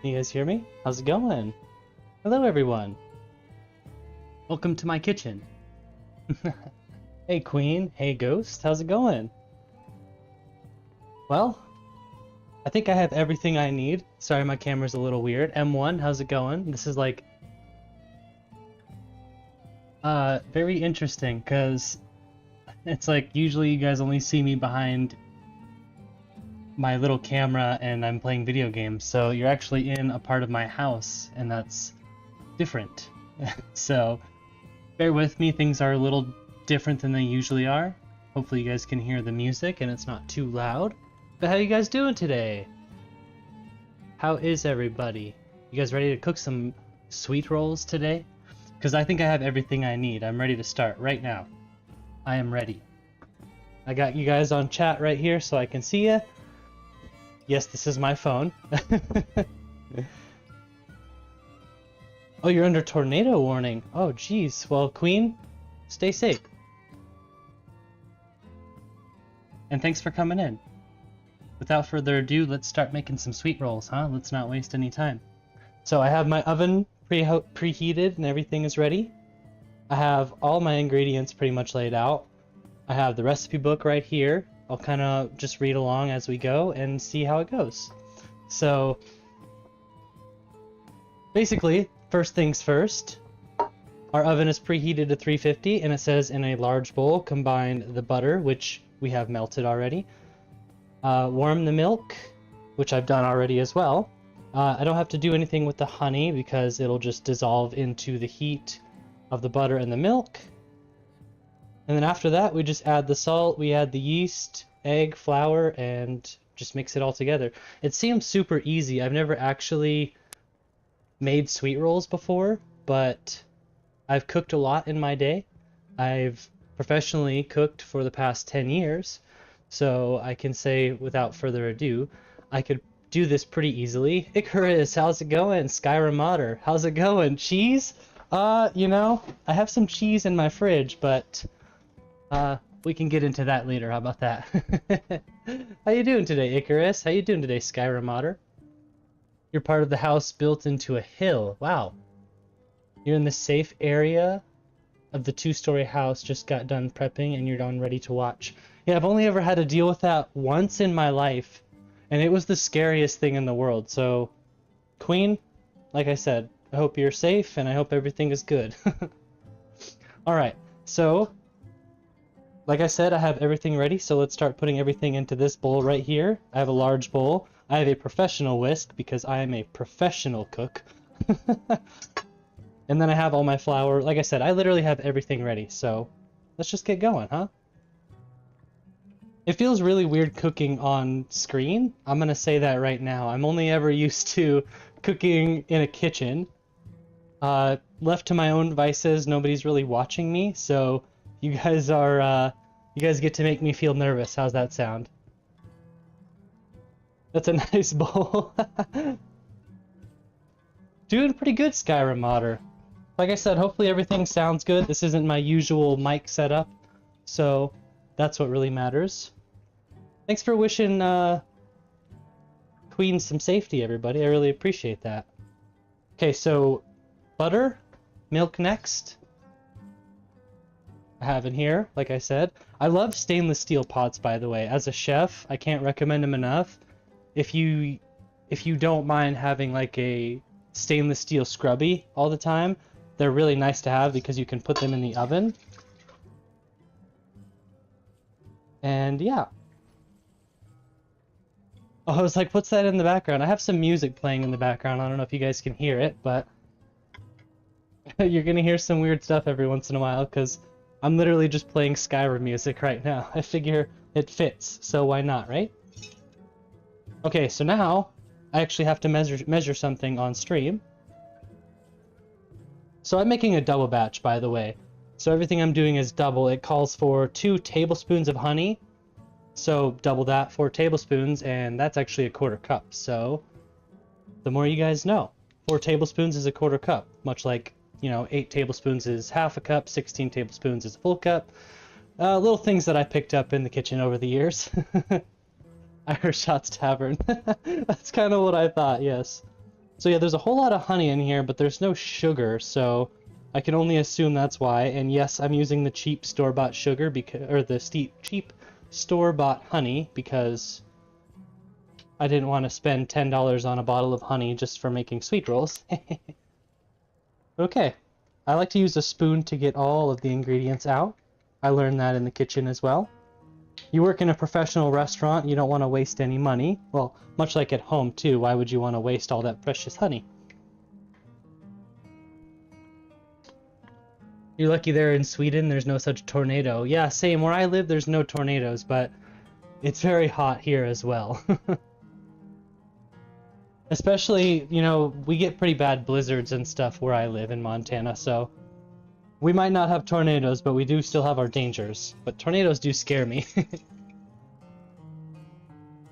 You guys hear me? How's it going? Hello, everyone. Welcome to my kitchen. Hey, Queen. Hey, Ghost. How's it going? Well, I think I have everything I need. Sorry, my camera's a little weird. M1, how's it going? This is like very interesting because it's like usually you guys only see me behind my little camera and I'm playing video games, so you're actually in a part of my house and that's different. So bear with me, things are a little different than they usually are. Hopefully you guys can hear the music and it's not too loud. But how you guys doing today? How is everybody? You guys ready to cook some sweet rolls today? Because I think I have everything I need. I'm ready to start right now. I am ready. I got you guys on chat right here so I can see you. Yes, this is my phone. Oh, you're under tornado warning. Oh, geez. Well, Queen, stay safe. And thanks for coming in. Without further ado, let's start making some sweet rolls, huh? Let's not waste any time. So I have my oven preheated and everything is ready. I have all my ingredients pretty much laid out. I have the recipe book right here. I'll kind of just read along as we go and see how it goes. So basically, first things first, our oven is preheated to 350 and it says in a large bowl combine the butter, which we have melted already. Warm the milk, which I've done already as well. I don't have to do anything with the honey because it'll just dissolve into the heat of the butter and the milk. And then after that, we just add the salt, we add the yeast, egg, flour, and just mix it all together. It seems super easy. I've never actually made sweet rolls before, but I've cooked a lot in my day. I've professionally cooked for the past 10 years, so I can say without further ado, I could do this pretty easily. Icarus, how's it going? Skyrim Otter, how's it going? Cheese? You know, I have some cheese in my fridge, but we can get into that later. How about that? How you doing today, Icarus? How you doing today, Skyrim Otter? You're part of the house built into a hill. Wow. You're in the safe area of the 2-story house, just got done prepping and you're done ready to watch. Yeah, I've only ever had to deal with that once in my life, and it was the scariest thing in the world. So, Queen, like I said, I hope you're safe and I hope everything is good. Alright, so like I said, I have everything ready, so let's start putting everything into this bowl right here. I have a large bowl. I have a professional whisk because I am a professional cook. And then I have all my flour. Like I said, I literally have everything ready, so let's just get going, huh? It feels really weird cooking on screen. I'm gonna say that right now. I'm only ever used to cooking in a kitchen. Left to my own devices, nobody's really watching me, so you guys are, you guys get to make me feel nervous. How's that sound? That's a nice bowl. Doing pretty good, Skyrim Otter. Like I said, hopefully everything sounds good. This isn't my usual mic setup, so that's what really matters. Thanks for wishing Queen some safety, everybody. I really appreciate that. Okay, so butter, milk next. I have in here, like I said. I love stainless steel pots, by the way. As a chef, I can't recommend them enough. If you don't mind having like a stainless steel scrubby all the time, they're really nice to have because you can put them in the oven. And yeah. Oh, I was like, what's that in the background? I have some music playing in the background. I don't know if you guys can hear it, but you're gonna hear some weird stuff every once in a while because I'm literally just playing Skyrim music right now. I figure it fits, so why not, right? Okay, so now I actually have to measure something on stream. So I'm making a double batch, by the way. So everything I'm doing is double. It calls for 2 tablespoons of honey. So double that, 4 tablespoons, and that's actually a 1/4 cup. So the more you guys know, 4 tablespoons is a 1/4 cup, much like, you know, 8 tablespoons is half a cup, 16 tablespoons is a full cup. Little things that I picked up in the kitchen over the years. Irish Shots Tavern. That's kind of what I thought, yes. So yeah, there's a whole lot of honey in here, but there's no sugar, so I can only assume that's why. And yes, I'm using the cheap store-bought sugar because, or the cheap store-bought honey because I didn't want to spend $10 on a bottle of honey just for making sweet rolls. Okay, I like to use a spoon to get all of the ingredients out. I learned that in the kitchen as well. You work in a professional restaurant, you don't want to waste any money. Well, much like at home too, why would you want to waste all that precious honey? You're lucky there in Sweden, there's no such tornado. Yeah, same, where I live there's no tornadoes, but it's very hot here as well. Especially, you know, we get pretty bad blizzards and stuff where I live in Montana, so we might not have tornadoes, but we do still have our dangers. But tornadoes do scare me.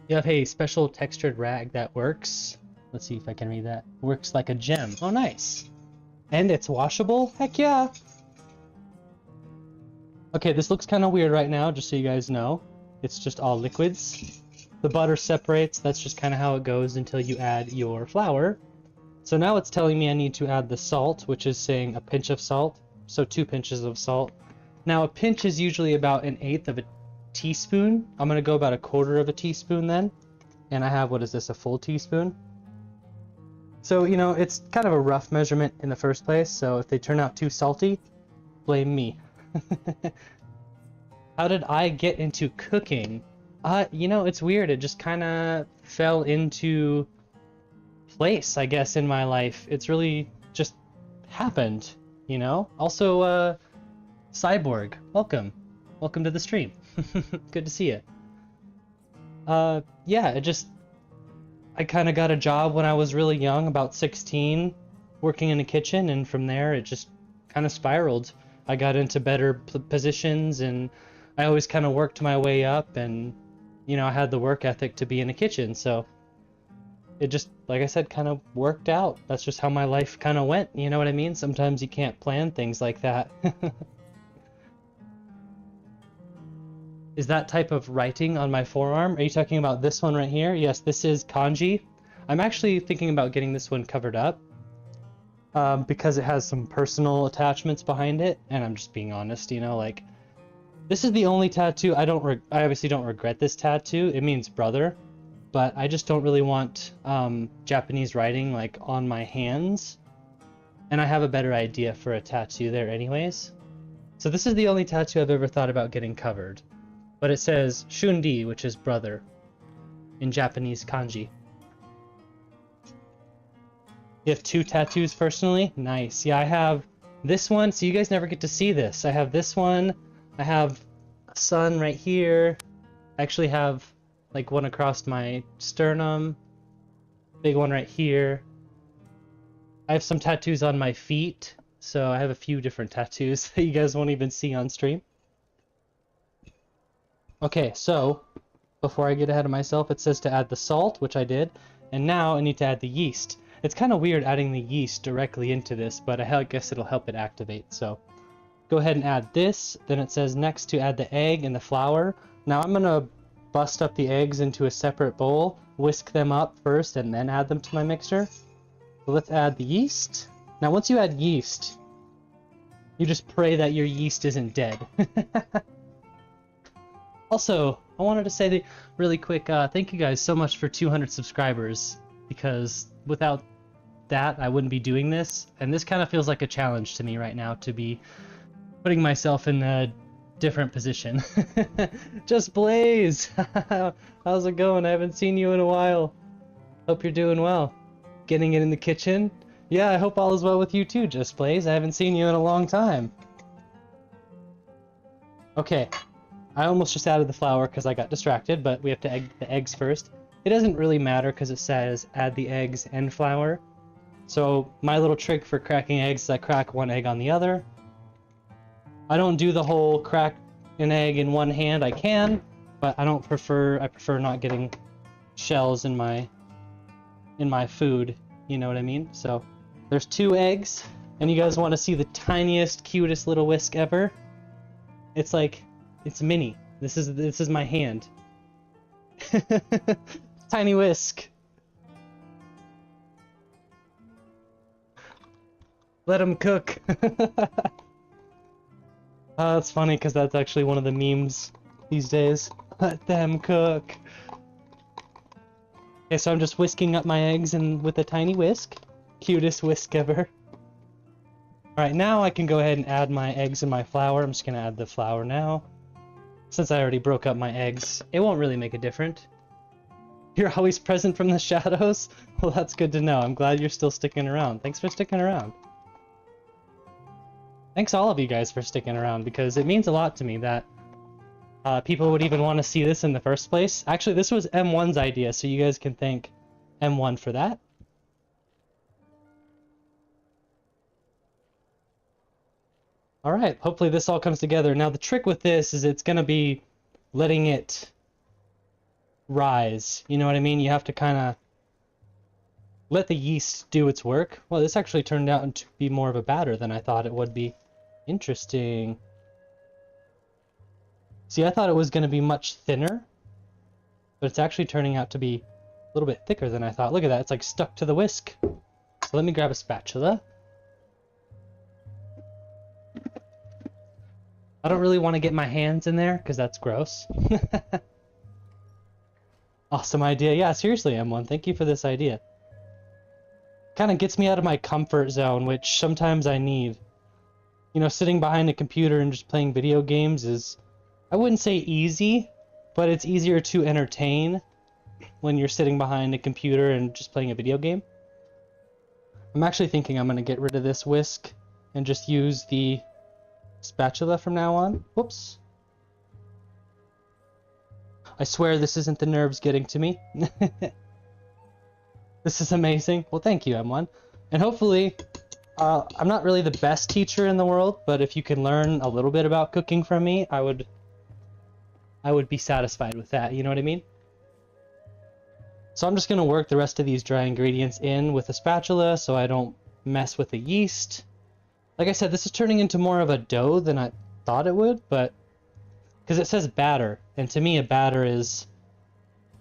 You have a special textured rag that works. Let's see if I can read that. Works like a gem. Oh, nice. And it's washable? Heck yeah. Okay, this looks kind of weird right now, just so you guys know. It's just all liquids. The butter separates, that's just kind of how it goes until you add your flour. So now it's telling me I need to add the salt, which is saying a pinch of salt. So 2 pinches of salt. Now a pinch is usually about 1/8 of a teaspoon. I'm going to go about 1/4 of a teaspoon then. And I have, what is this, a full teaspoon? So, you know, it's kind of a rough measurement in the first place, so if they turn out too salty, blame me. How did I get into cooking? You know, it's weird. It just kind of fell into place, I guess, in my life. It's really just happened, you know? Also, Cyborg, welcome. Welcome to the stream. Good to see you. Yeah, I kind of got a job when I was really young, about 16, working in a kitchen, and from there it just kind of spiraled. I got into better positions, and I always kind of worked my way up, and you know, I had the work ethic to be in a kitchen, so it just, like I said, kind of worked out. That's just how my life kind of went, you know what I mean? Sometimes you can't plan things like that. Is that type of writing on my forearm? Are you talking about this one right here? Yes, this is kanji. I'm actually thinking about getting this one covered up because it has some personal attachments behind it, and I'm just being honest, you know, like, this is the only tattoo I obviously don't regret this tattoo. It means brother, but I just don't really want Japanese writing like on my hands, and I have a better idea for a tattoo there anyways. So this is the only tattoo I've ever thought about getting covered, but it says Shundi, which is brother in Japanese kanji. You have 2 tattoos personally? Nice. Yeah, I have this one, so you guys never get to see this. I have this one. I have a sun right here. I actually have like one across my sternum. Big one right here. I have some tattoos on my feet. So I have a few different tattoos that you guys won't even see on stream. Okay, so before I get ahead of myself, it says to add the salt, which I did. And now I need to add the yeast. It's kind of weird adding the yeast directly into this, but I guess it'll help it activate. So go ahead and add this. Then it says next to add the egg and the flour. Now I'm going to bust up the eggs into a separate bowl, whisk them up first, and then add them to my mixer. So let's add the yeast. Now once you add yeast, you just pray that your yeast isn't dead. Also, I wanted to say really quick, thank you guys so much for 200 subscribers, because without that I wouldn't be doing this, and this kind of feels like a challenge to me right now to be putting myself in a different position. Just Blaze! How's it going? I haven't seen you in a while. Hope you're doing well. Getting it in the kitchen? Yeah, I hope all is well with you too, Just Blaze. I haven't seen you in a long time. Okay, I almost just added the flour because I got distracted, but we have to egg the eggs first. It doesn't really matter because it says add the eggs and flour. So my little trick for cracking eggs is I crack one egg on the other. I don't do the whole crack an egg in one hand. I can, but I prefer not getting shells in my food, you know what I mean? So there's 2 eggs, and you guys want to see the tiniest, cutest little whisk ever? It's like, it's mini. This is my hand. Tiny whisk. Let them cook. That's funny because that's actually one of the memes these days. Let them cook. Okay, so I'm just whisking up my eggs and with a tiny whisk. Cutest whisk ever. Alright, now I can go ahead and add my eggs and my flour. I'm just gonna add the flour now. Since I already broke up my eggs, it won't really make a difference. You're always present from the shadows? Well, that's good to know. I'm glad you're still sticking around. Thanks for sticking around. Thanks all of you guys for sticking around, because it means a lot to me that people would even want to see this in the first place. Actually, this was M1's idea, so you guys can thank M1 for that. Alright, hopefully this all comes together. Now the trick with this is it's going to be letting it rise. You know what I mean? You have to kind of let the yeast do its work. Well, this actually turned out to be more of a batter than I thought it would be. Interesting. See, I thought it was going to be much thinner, but it's actually turning out to be a little bit thicker than I thought. Look at that, it's like stuck to the whisk. So let me grab a spatula. I don't really want to get my hands in there, because that's gross. Awesome idea. Yeah, seriously, M1, thank you for this idea. Kind of gets me out of my comfort zone, which sometimes I need. You know, sitting behind a computer and just playing video games is, I wouldn't say easy, but it's easier to entertain when you're sitting behind a computer and just playing a video game. I'm actually thinking I'm going to get rid of this whisk and just use the spatula from now on. Whoops. I swear this isn't the nerves getting to me. This is amazing. Well, thank you, M1. And hopefully, I'm not really the best teacher in the world, but if you can learn a little bit about cooking from me, I would be satisfied with that, you know what I mean? So I'm just going to work the rest of these dry ingredients in with a spatula so I don't mess with the yeast. Like I said, this is turning into more of a dough than I thought it would, but because it says batter, and to me a batter is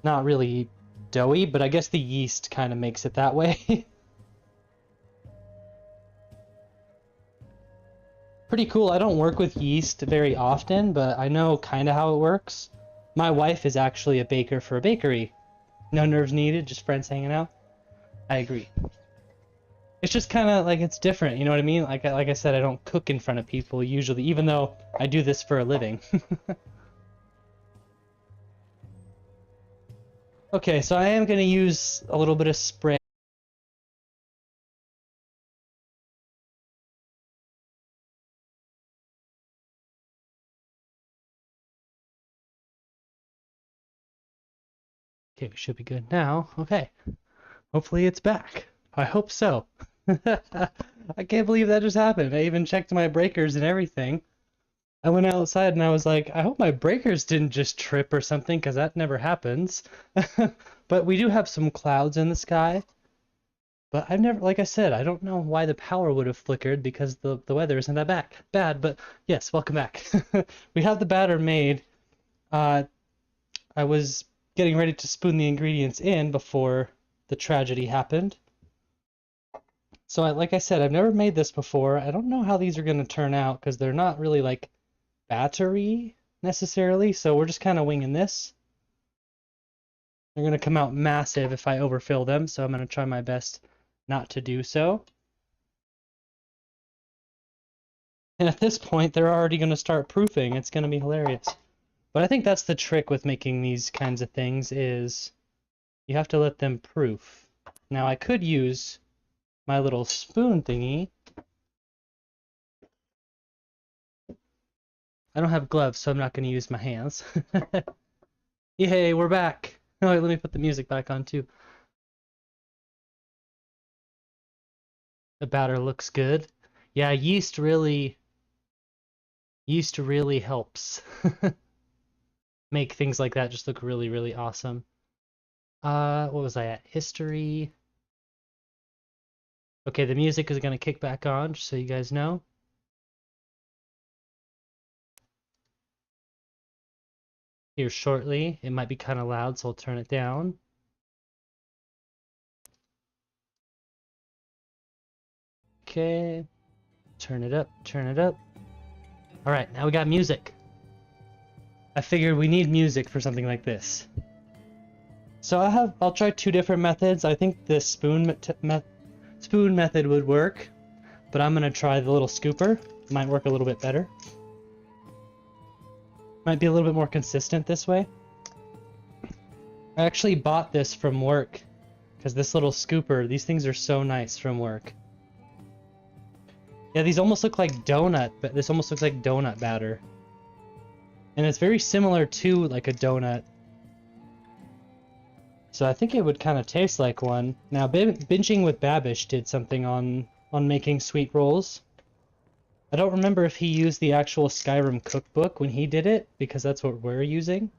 not really doughy, but I guess the yeast kind of makes it that way. Pretty cool. I don't work with yeast very often, but I know kind of how it works. My wife is actually a baker for a bakery. No nerves needed, just friends hanging out. I agree. It's just kind of like it's different, you know what I mean? Like I said, I don't cook in front of people usually, even though I do this for a living. Okay, so I am going to use a little bit of spray. Okay, we should be good now. Okay, hopefully it's back. I hope so. I can't believe that just happened. I even checked my breakers and everything. I went outside and I was like, I hope my breakers didn't just trip or something, because that never happens. But we do have some clouds in the sky. But I've never, like I said, I don't know why the power would have flickered, because the weather isn't that bad. But yes, welcome back. We have the batter made. I was getting ready to spoon the ingredients in before the tragedy happened. So like I said, I've never made this before. I don't know how these are going to turn out, because they're not really like battery necessarily, so we're just kind of winging this. They're going to come out massive if I overfill them, so I'm going to try my best not to do so. And at this point, they're already going to start proofing. It's going to be hilarious. But I think that's the trick with making these kinds of things, is you have to let them proof. Now I could use my little spoon thingy. I don't have gloves, so I'm not going to use my hands. Yay, we're back. Oh, wait, let me put the music back on too. The batter looks good. Yeah, yeast really helps make things like that just look really, really awesome. What was I at? History. Okay, the music is going to kick back on, just so you guys know. Here shortly. It might be kind of loud, so I'll turn it down. Okay. Turn it up, turn it up. Alright, now we got music. I figured we need music for something like this. So I'll try two different methods. I think the spoon method would work, but I'm gonna try the little scooper. Might work a little bit better. Might be a little bit more consistent this way. I actually bought this from work because this little scooper, these things are so nice from work. Yeah, these almost look like donut, but this almost looks like donut batter. And it's very similar to like a donut. So I think it would kind of taste like one. Now, Binging with Babish did something on making sweet rolls. I don't remember if he used the actual Skyrim cookbook when he did it, because that's what we're using.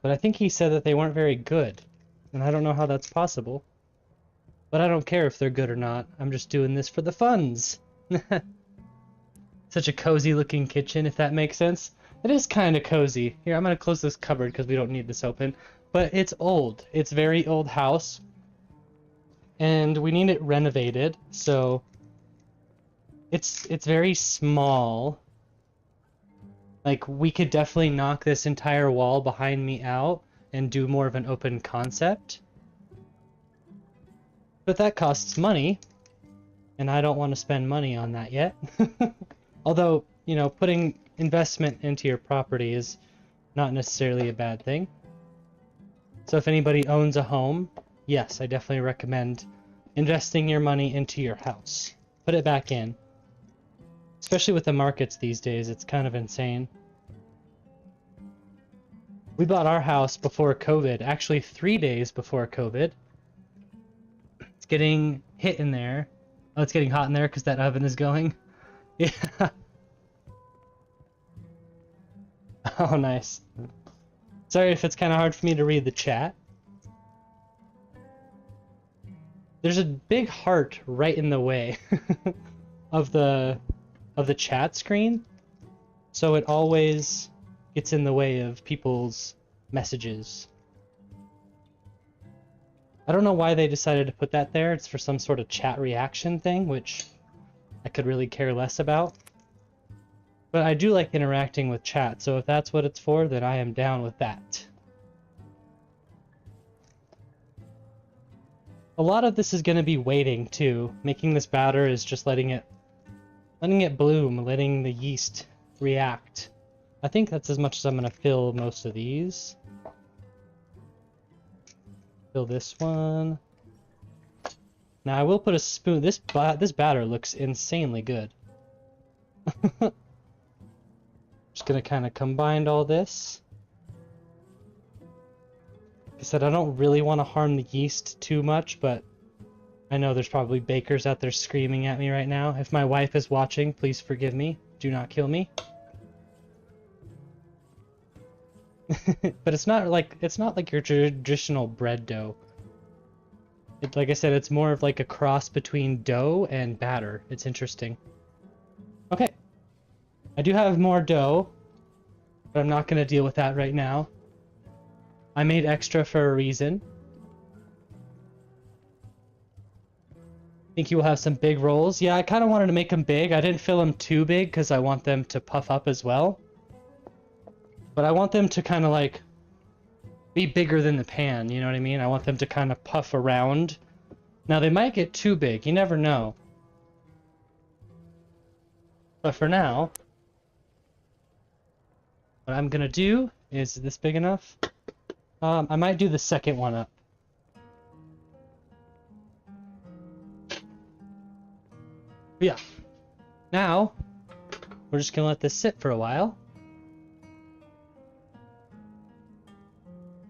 But I think he said that they weren't very good. And I don't know how that's possible. But I don't care if they're good or not. I'm just doing this for the funds. Such a cozy looking kitchen, if that makes sense. It is kind of cozy. Here, I'm going to close this cupboard because we don't need this open. But it's old. It's a very old house. And we need it renovated. So it's very small. Like, we could definitely knock this entire wall behind me out and do more of an open concept. But that costs money, and I don't want to spend money on that yet. Although, you know, putting investment into your property is not necessarily a bad thing. So if anybody owns a home, yes, I definitely recommend investing your money into your house. Put it back in. Especially with the markets these days, it's kind of insane. We bought our house before COVID, actually 3 days before COVID. It's getting hit in there. Oh, it's getting hot in there because that oven is going. Yeah. Oh, nice. Sorry if it's kind of hard for me to read the chat. There's a big heart right in the way of the chat screen, so it always gets in the way of people's messages. I don't know why they decided to put that there. It's for some sort of chat reaction thing, which I could really care less about. But I do like interacting with chat, so if that's what it's for, then I am down with that. A lot of this is going to be waiting, too. Making this batter is just letting it bloom, letting the yeast react. I think that's as much as I'm going to fill most of these. Fill this one. Now I will put a spoon. This batter looks insanely good. Just gonna kind of combine all this. Like I said, I don't really want to harm the yeast too much, but I know there's probably bakers out there screaming at me right now. If my wife is watching, please forgive me. Do not kill me. But it's not like your traditional bread dough. Like I said, it's more of like a cross between dough and batter. It's interesting. Okay. I do have more dough, but I'm not going to deal with that right now. I made extra for a reason. Think you will have some big rolls? Yeah, I kind of wanted to make them big. I didn't fill them too big because I want them to puff up as well. But I want them to kind of like be bigger than the pan, you know what I mean? I want them to kind of puff around. Now they might get too big, you never know. But for now, what I'm gonna do is this big enough? I might do the second one up. But yeah. Now, we're just gonna let this sit for a while.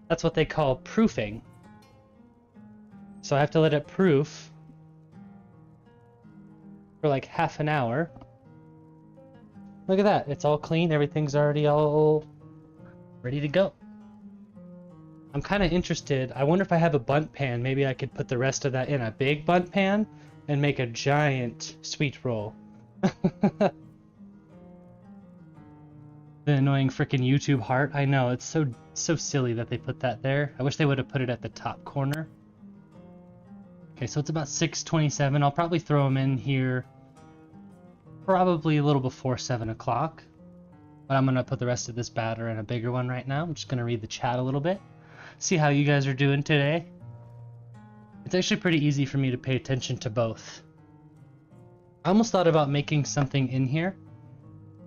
That's what they call proofing. So I have to let it proof for like half an hour. Look at that, it's all clean, everything's already all ready to go. I'm kind of interested, I wonder if I have a bundt pan, maybe I could put the rest of that in a big bundt pan and make a giant sweet roll. The annoying frickin' YouTube heart. I know, it's so silly that they put that there. I wish they would have put it at the top corner. Okay, so it's about 6:27. I'll probably throw them in here probably a little before 7 o'clock. But I'm going to put the rest of this batter in a bigger one right now. I'm just going to read the chat a little bit. See how you guys are doing today. It's actually pretty easy for me to pay attention to both. I almost thought about making something in here.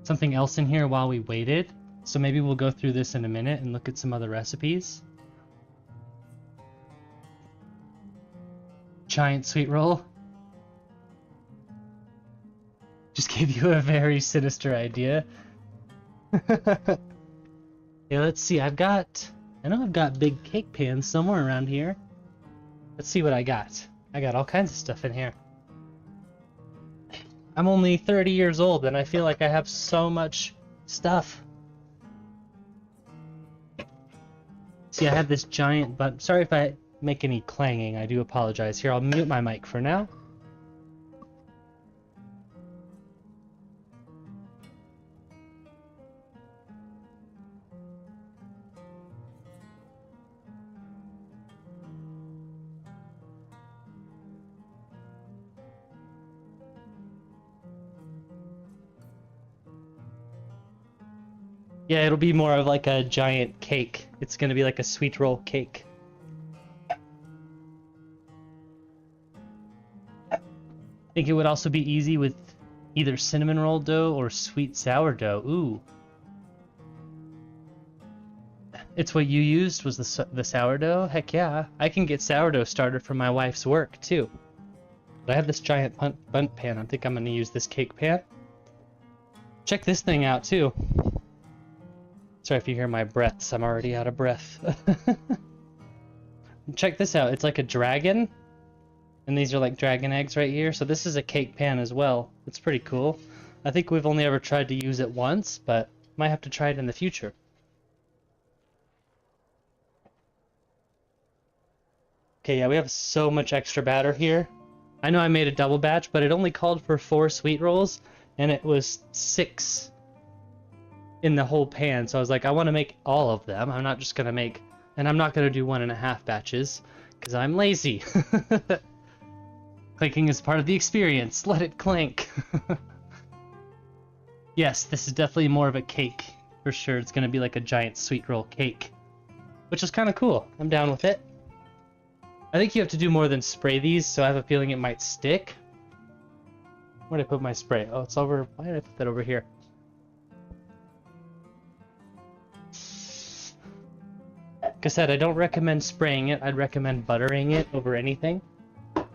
Something else in here while we waited. So maybe we'll go through this in a minute and look at some other recipes. Giant sweet roll. Just gave you a very sinister idea. Yeah, let's see. I know I've got big cake pans somewhere around here. Let's see what I got. I got all kinds of stuff in here. I'm only 30 years old and I feel like I have so much stuff. See, I have this giant bun. Sorry if I make any clanging. I do apologize. Here, I'll mute my mic for now. Yeah, it'll be more of like a giant cake. It's gonna be like a sweet roll cake. I think it would also be easy with either cinnamon roll dough or sweet sourdough. Ooh. It's what you used was the sourdough? Heck yeah. I can get sourdough started from my wife's work too. But I have this giant bundt pan. I think I'm gonna use this cake pan. Check this thing out too. Sorry if you hear my breaths, I'm already out of breath. Check this out, it's like a dragon. And these are like dragon eggs right here. So this is a cake pan as well. It's pretty cool. I think we've only ever tried to use it once, but might have to try it in the future. Okay, yeah, we have so much extra batter here. I know I made a double batch, but it only called for 4 sweet rolls, and it was 6 in the whole pan. So I was like, I want to make all of them. I'm not just gonna make, and I'm not gonna do 1.5 batches because I'm lazy. Clinking is part of the experience. Let it clink. Yes, this is definitely more of a cake for sure. It's gonna be like a giant sweet roll cake, which is kind of cool. I'm down with it. I think you have to do more than spray these, so I have a feeling it might stick. Where did I put my spray? Oh, it's over. Why did I put that over here? Like I said, I don't recommend spraying it. I'd recommend buttering it over anything. But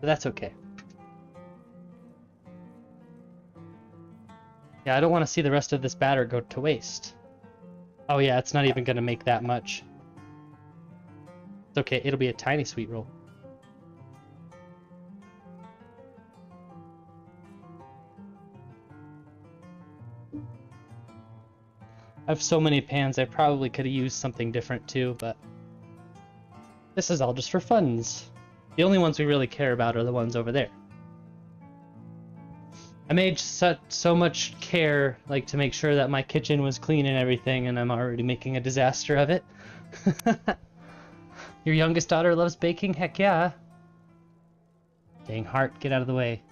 that's okay. Yeah, I don't want to see the rest of this batter go to waste. Oh yeah, it's not even going to make that much. It's okay, it'll be a tiny sweet roll. I have so many pans, I probably could have used something different too, but this is all just for funs. The only ones we really care about are the ones over there. I made so much care, like, to make sure that my kitchen was clean and everything, and I'm already making a disaster of it. Your youngest daughter loves baking? Heck yeah. Dang, Heart, get out of the way.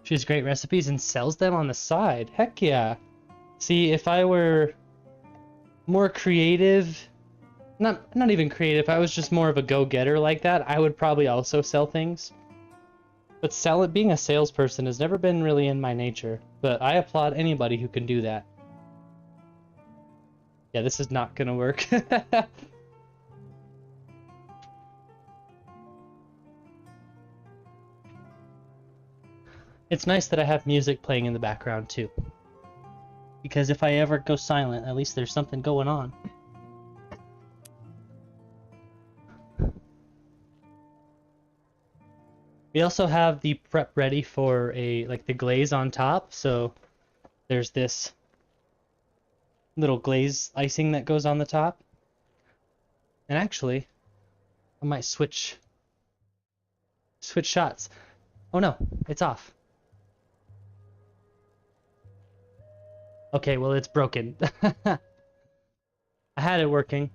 She has great recipes and sells them on the side. Heck yeah. See, if I were more creative, not even creative, if I was just more of a go-getter like that, I would probably also sell things. But being a salesperson has never been really in my nature, but I applaud anybody who can do that. Yeah, this is not gonna work. It's nice that I have music playing in the background too. Because if I ever go silent, at least there's something going on. We also have the prep ready for the glaze on top, so there's this little glaze icing that goes on the top. And actually, I might switch shots. Oh no, it's off. Okay, well, it's broken. I had it working.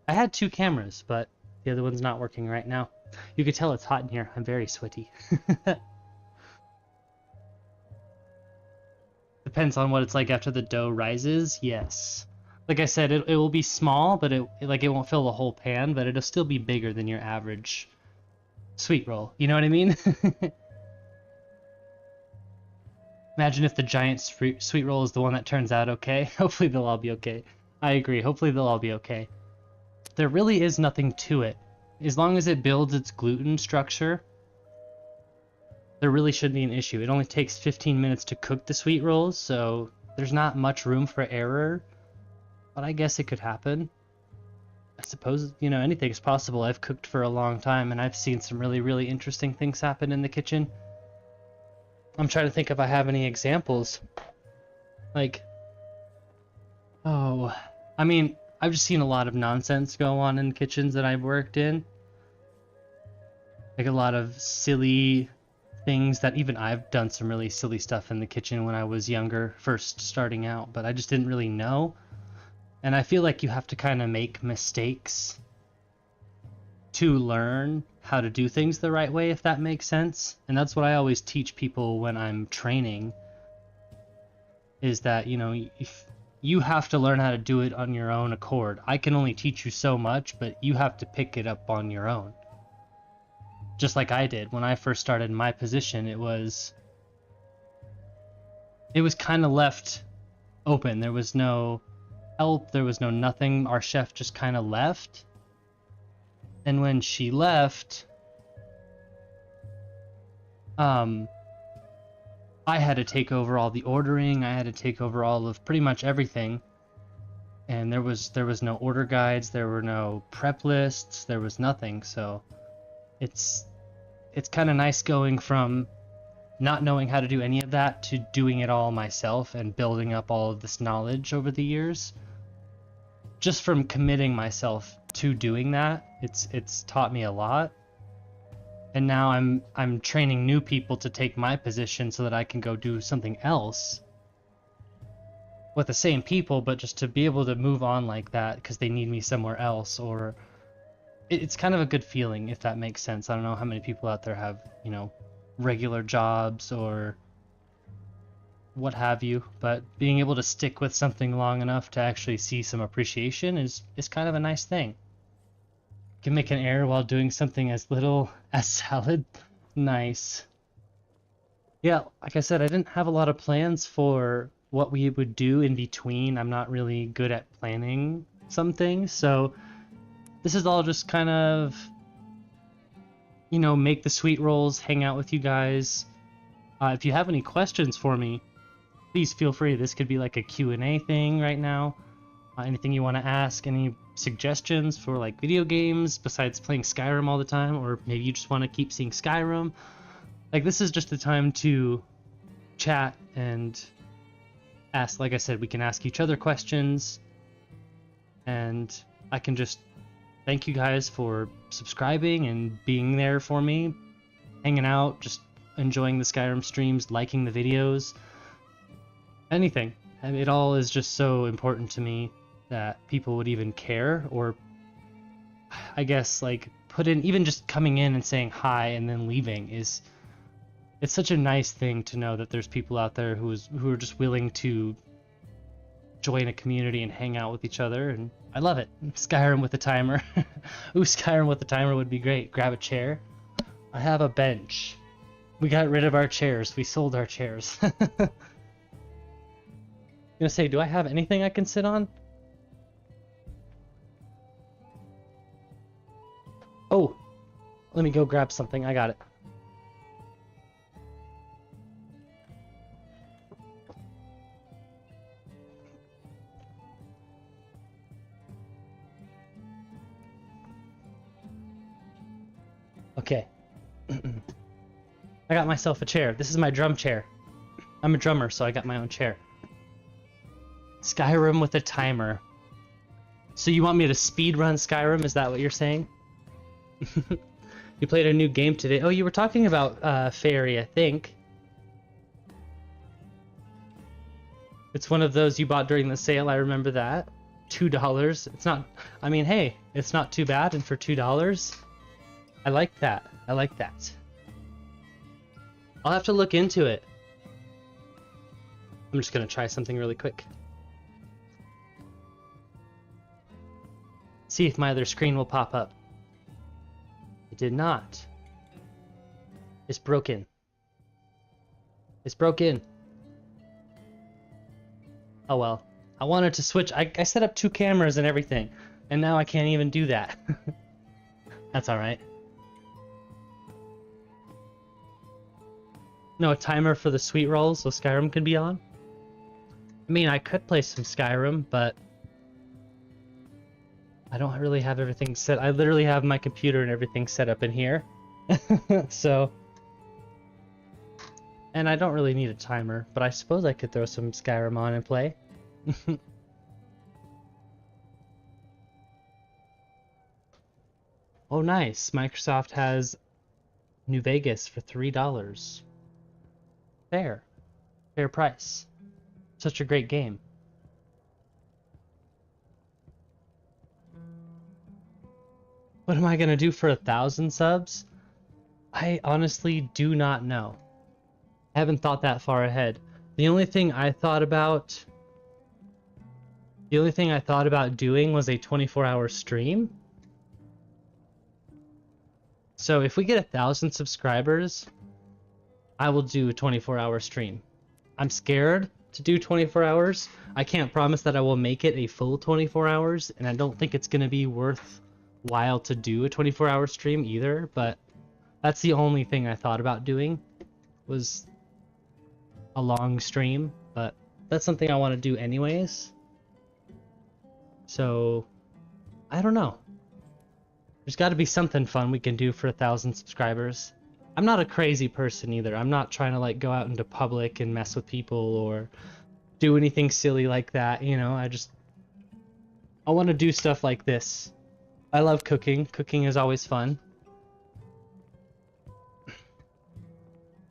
I had 2 cameras, but The other one's not working right now. You can tell it's hot in here. I'm very sweaty. Depends on what it's like after the dough rises. Yes. Like I said, it will be small, but it won't fill the whole pan, but it'll still be bigger than your average sweet roll. You know what I mean? Imagine if the giant sweet roll is the one that turns out okay. Hopefully they'll all be okay. I agree. Hopefully they'll all be okay. There really is nothing to it. As long as it builds its gluten structure, there really shouldn't be an issue. It only takes 15 minutes to cook the sweet rolls, so there's not much room for error. But I guess it could happen. I suppose, you know, anything's possible. I've cooked for a long time, and I've seen some really, really interesting things happen in the kitchen. I'm trying to think if I have any examples. Like, oh, I mean, I've just seen a lot of nonsense go on in kitchens that I've worked in. Like a lot of silly things that even I've done some really silly stuff in the kitchen when I was younger, first starting out, but I just didn't really know. And I feel like you have to kind of make mistakes to learn how to do things the right way, if that makes sense. And that's what I always teach people when I'm training, is that, you know, if you have to learn how to do it on your own accord. I can only teach you so much, but you have to pick it up on your own. Just like I did when I first started in my position. It was kind of left open. There was no help, there was no nothing. Our chef just kind of left. And when she left, I had to take over all the ordering. I had to take over all of pretty much everything. And there was no order guides, there were no prep lists, there was nothing. So it's kind of nice going from not knowing how to do any of that to doing it all myself and building up all of this knowledge over the years. Just from committing myself to doing that, it's taught me a lot. And now I'm training new people to take my position so that I can go do something else with the same people, but just to be able to move on like that because they need me somewhere else. Or it's kind of a good feeling, if that makes sense. I don't know how many people out there have, you know, regular jobs or what have you, but being able to stick with something long enough to actually see some appreciation is kind of a nice thing. Can make an error while doing something as little as salad. Nice. Yeah, like I said, I didn't have a lot of plans for what we would do in between. I'm not really good at planning some things, so this is all just kind of, you know, make the sweet rolls, hang out with you guys. If you have any questions for me, please feel free. This could be like a Q&A thing right now. Anything you want to ask, any suggestions for like video games besides playing Skyrim all the time, or maybe you just want to keep seeing Skyrim. Like, this is just the time to chat and ask. Like I said, we can ask each other questions, and I can just thank you guys for subscribing and being there for me, hanging out, just enjoying the Skyrim streams, liking the videos, anything. I mean, it all is just so important to me that people would even care, or I guess like put in, even just coming in and saying hi and then leaving it's such a nice thing to know that there's people out there who are just willing to join a community and hang out with each other, and I love it. Skyrim with a timer. Ooh, Skyrim with a timer would be great. Grab a chair. I have a bench. We got rid of our chairs. We sold our chairs. I'm gonna say, do I have anything I can sit on? Oh, let me go grab something. I got it. Okay. I got myself a chair. This is my drum chair. I'm a drummer, so I got my own chair. Skyrim with a timer. So you want me to speedrun Skyrim? Is that what you're saying? You played a new game today. Oh, you were talking about Fairy, I think. It's one of those you bought during the sale. I remember that. $2. It's not, I mean, hey, it's not too bad, and for $2, I like that. I like that. I'll have to look into it. I'm just gonna try something really quick. See if my other screen will pop up. It did not. It's broken. It's broken. Oh well. I wanted to switch. I set up 2 cameras and everything, and now I can't even do that. That's alright. No, a timer for the sweet rolls so Skyrim can be on? I mean, I could play some Skyrim, but I don't really have everything set. I literally have my computer and everything set up in here. So, and I don't really need a timer, but I suppose I could throw some Skyrim on and play. Oh, nice. Microsoft has New Vegas for $3. Fair. Fair price. Such a great game. What am I gonna do for 1,000 subs? I honestly do not know. I haven't thought that far ahead. The only thing I thought about doing was a 24-hour stream. So if we get 1,000 subscribers, I will do a 24-hour stream. I'm scared to do 24 hours. I can't promise that I will make it a full 24 hours, and I don't think it's going to be worthwhile to do a 24-hour stream either, but that's the only thing I thought about doing, was a long stream, but that's something I want to do anyways. So, I don't know. There's got to be something fun we can do for 1,000 subscribers. I'm not a crazy person either. I'm not trying to like go out into public and mess with people or do anything silly like that, you know. I want to do stuff like this. I love cooking. Cooking is always fun.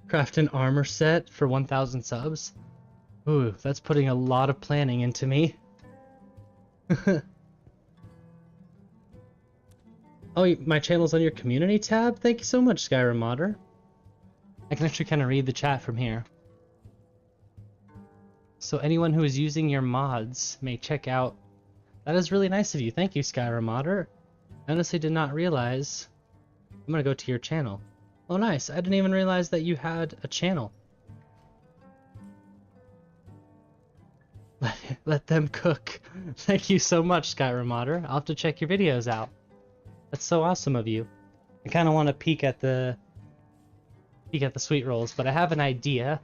Craft an armor set for 1,000 subs. Ooh, that's putting a lot of planning into me. Oh, my channel's on your community tab? Thank you so much, Skyrim Modder. I can actually kind of read the chat from here. So anyone who is using your mods may check out... That is really nice of you. Thank you, Skyrim Modder. I honestly did not realize... I'm gonna go to your channel. Oh, nice. I didn't even realize that you had a channel. Let them cook. Thank you so much, Skyrim Modder. I'll have to check your videos out. That's so awesome of you. I kind of want to peek at the sweet rolls, but I have an idea.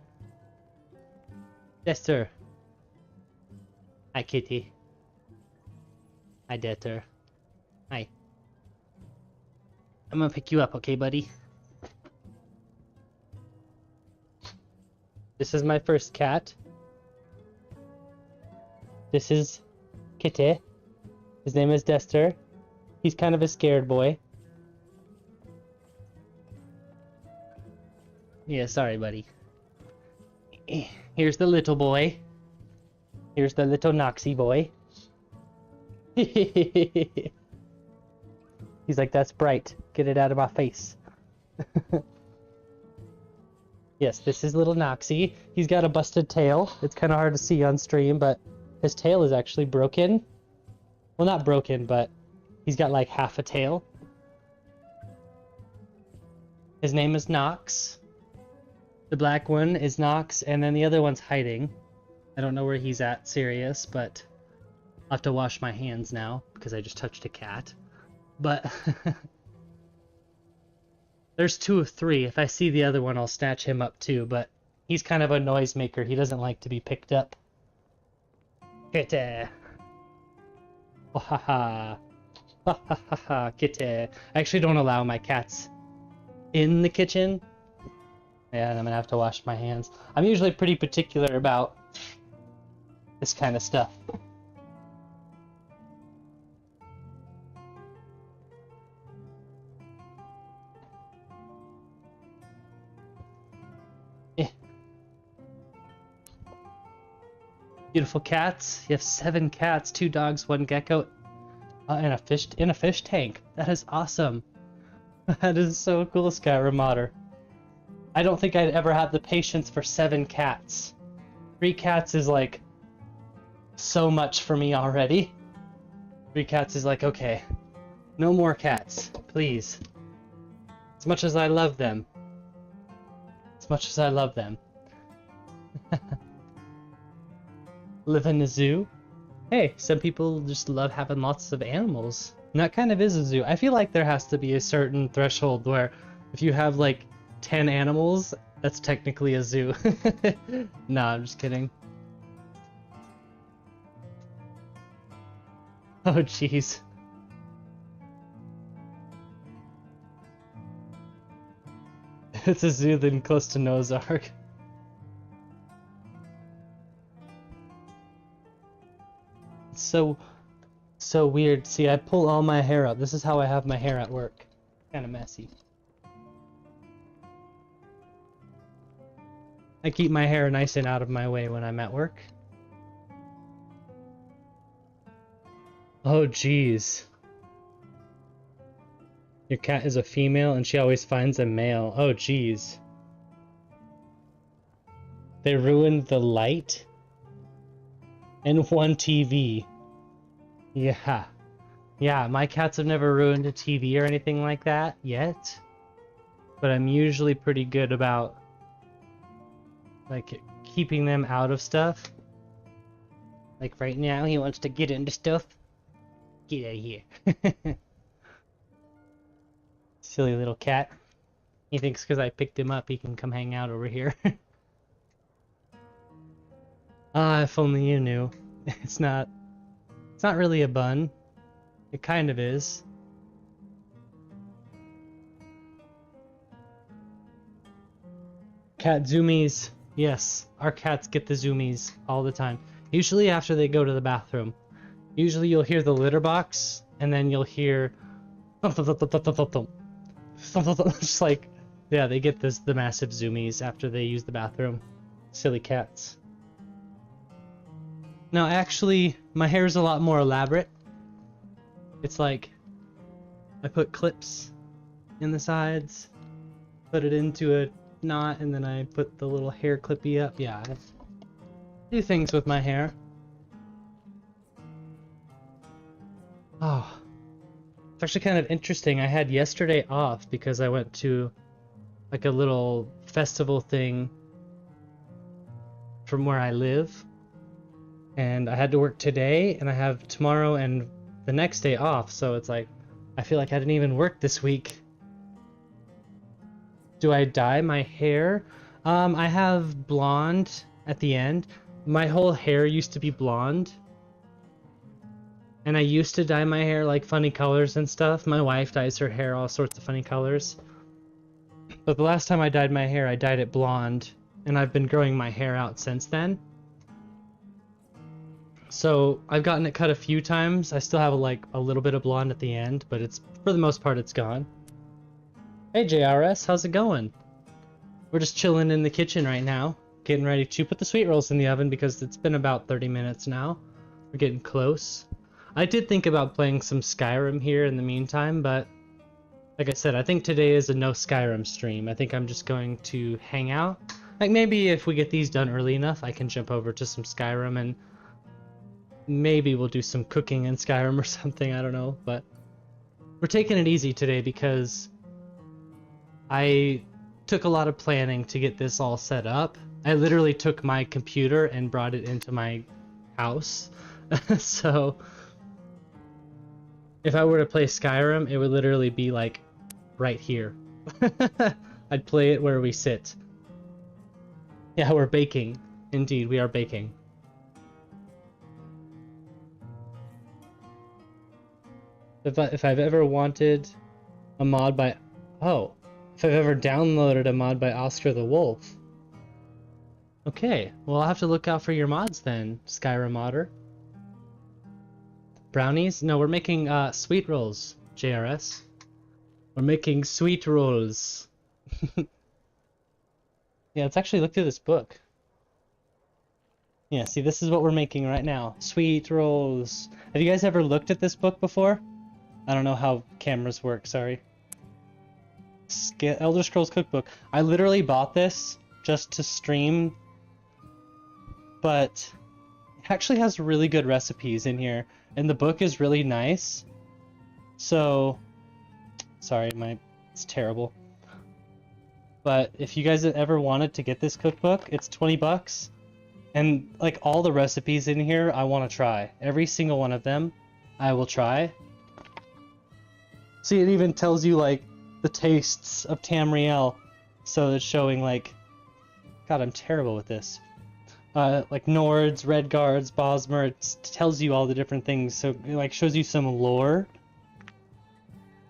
Dexter. Hi, kitty. Hi, Dexter. Hi. I'm gonna pick you up, okay, buddy? This is my first cat. This is Kitty. His name is Dexter. He's kind of a scared boy. Yeah, sorry, buddy. Here's the little boy. Here's the little Noxy boy. He's like, that's bright. Get it out of my face. Yes, this is little Noxy. He's got a busted tail. It's kind of hard to see on stream, but his tail is actually broken. Well, not broken, but he's got like half a tail. His name is Nox. The black one is Nox, and then the other one's hiding. I don't know where he's at, serious, but I'll have to wash my hands now because I just touched a cat. But there's 2 of 3. If I see the other one, I'll snatch him up too, but he's kind of a noisemaker. He doesn't like to be picked up. Kitty. Oh, ha ha. Ha ha ha ha, kitty. I actually don't allow my cats in the kitchen. Yeah, and I'm gonna have to wash my hands. I'm usually pretty particular about this kind of stuff. Beautiful cats. You have 7 cats, 2 dogs, 1 gecko, and a fish tank. That is awesome. That is so cool, Skyrim modder. I don't think I'd ever have the patience for 7 cats. 3 cats is like so much for me already. 3 cats is like, okay, no more cats, please. As much as I love them. As much as I love them. Live in a zoo? Hey, some people just love having lots of animals. And that kind of is a zoo. I feel like there has to be a certain threshold where if you have like 10 animals, that's technically a zoo. Nah, I'm just kidding. Oh, jeez. It's a zoo then close to Noah's Ark. It's so weird. See, I pull all my hair up. This is how I have my hair at work. Kind of messy. I keep my hair nice and out of my way when I'm at work. Oh, jeez. Your cat is a female and she always finds a male. Oh, jeez. They ruined the light and 1 TV. Yeah. Yeah, my cats have never ruined a TV or anything like that yet. But I'm usually pretty good about like keeping them out of stuff. Like right now, he wants to get into stuff. Get out of here. Silly little cat. He thinks because I picked him up, he can come hang out over here. Ah, if only you knew. It's not really a bun. It kind of is. Cat zoomies. Yes, our cats get the zoomies all the time. Usually after they go to the bathroom. Usually you'll hear the litter box, and then you'll hear just like, yeah, they get the massive zoomies after they use the bathroom. Silly cats. Now actually, my hair is a lot more elaborate. It's like, I put clips in the sides, put it into a knot, and then I put the little hair clippy up. Yeah, I do things with my hair. Oh, it's actually kind of interesting. I had yesterday off because I went to like a little festival thing from where I live. And I had to work today, and I have tomorrow and the next day off, so it's like, I feel like I didn't even work this week. Do I dye my hair? I have blonde at the end. My whole hair used to be blonde. And I used to dye my hair like funny colors and stuff. My wife dyes her hair all sorts of funny colors. But the last time I dyed my hair, I dyed it blonde, and I've been growing my hair out since then. So I've gotten it cut a few times. I still have like a little bit of blonde at the end, but it's, for the most part, it's gone. Hey JRS, how's it going? We're just chilling in the kitchen right now, getting ready to put the sweet rolls in the oven because it's been about 30 minutes now. We're getting close. I did think about playing some Skyrim here in the meantime, but like I said, I think today is a no Skyrim stream. I think I'm just going to hang out. Like maybe if we get these done early enough, I can jump over to some Skyrim and maybe we'll do some cooking in Skyrim or something, I don't know, but we're taking it easy today because I took a lot of planning to get this all set up. I literally took my computer and brought it into my house. So if I were to play Skyrim, it would literally be like right here. I'd play it where we sit. Yeah, we're baking. Indeed, we are baking. If I've ever wanted a mod by... Oh. If I've ever downloaded a mod by Oscar the Wolf. Okay, well I'll have to look out for your mods then, Skyrim modder. Brownies? No, we're making sweet rolls, JRS. We're making sweet rolls. Yeah, let's actually look through this book. Yeah, see, this is what we're making right now. Sweet rolls. Have you guys ever looked at this book before? I don't know how cameras work, sorry. Elder Scrolls Cookbook. I literally bought this just to stream, but it actually has really good recipes in here, and the book is really nice. So, sorry, it's terrible. But if you guys have ever wanted to get this cookbook, it's 20 bucks. And like all the recipes in here, I want to try. Every single one of them, I will try. See, it even tells you like the tastes of Tamriel. So it's showing like, God, I'm terrible with this. Like Nords, Redguards, Bosmer, it tells you all the different things. So it like shows you some lore.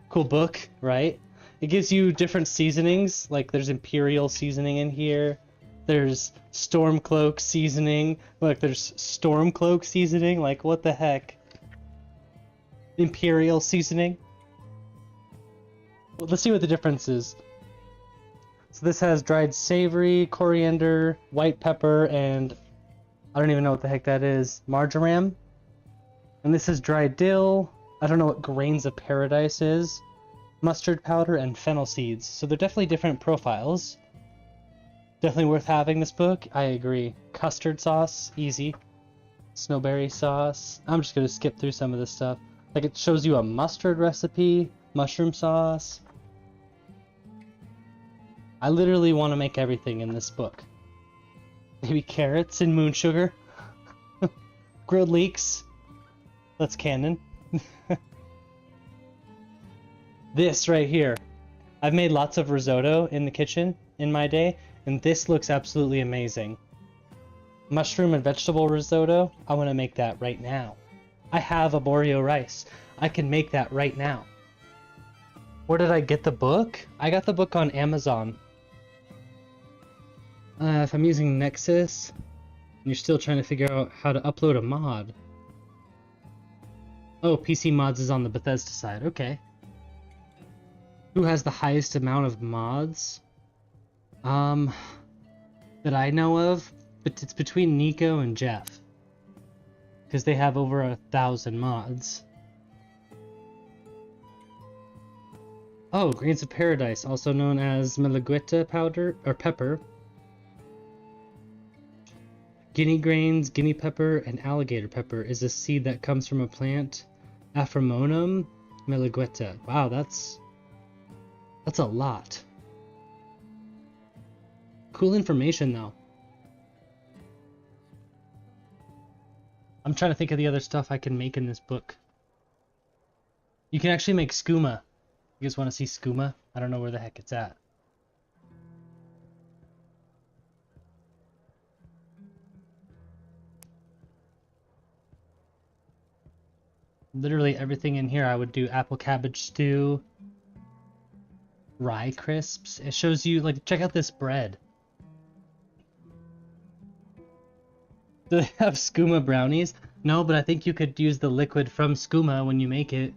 Cool book, right? It gives you different seasonings, like there's Imperial seasoning in here. There's Stormcloak seasoning. Look, there's Stormcloak seasoning. Like, what the heck? Imperial seasoning. Well, let's see what the difference is. So this has dried savory, coriander, white pepper, and I don't even know what the heck that is. Marjoram. And this is dried dill. I don't know what grains of paradise is. Mustard powder and fennel seeds. So they're definitely different profiles. Definitely worth having this book. I agree. Custard sauce, easy. Snowberry sauce. I'm just gonna skip through some of this stuff. Like it shows you a mustard recipe, mushroom sauce. I literally want to make everything in this book. Maybe carrots and moon sugar. Grilled leeks. That's canon. This right here. I've made lots of risotto in the kitchen in my day, and this looks absolutely amazing. Mushroom and vegetable risotto, I want to make that right now. I have arborio rice. I can make that right now. Where did I get the book? I got the book on Amazon. If I'm using Nexus, and you're still trying to figure out how to upload a mod. Oh, PC Mods is on the Bethesda side, okay. Who has the highest amount of mods? That I know of, but it's between Nico and Jeff. Because they have over 1,000 mods. Oh, Grains of Paradise, also known as Malagueta powder, or pepper. Guinea grains, guinea pepper, and alligator pepper is a seed that comes from a plant, Aphromonum malagueta. Wow, that's a lot. Cool information, though. I'm trying to think of the other stuff I can make in this book. You can actually make skooma. You guys want to see skooma? I don't know where the heck it's at. Literally everything in here I would do. Apple cabbage stew. Rye crisps. It shows you, like, check out this bread. Do they have skooma brownies? No, but I think you could use the liquid from skooma when you make it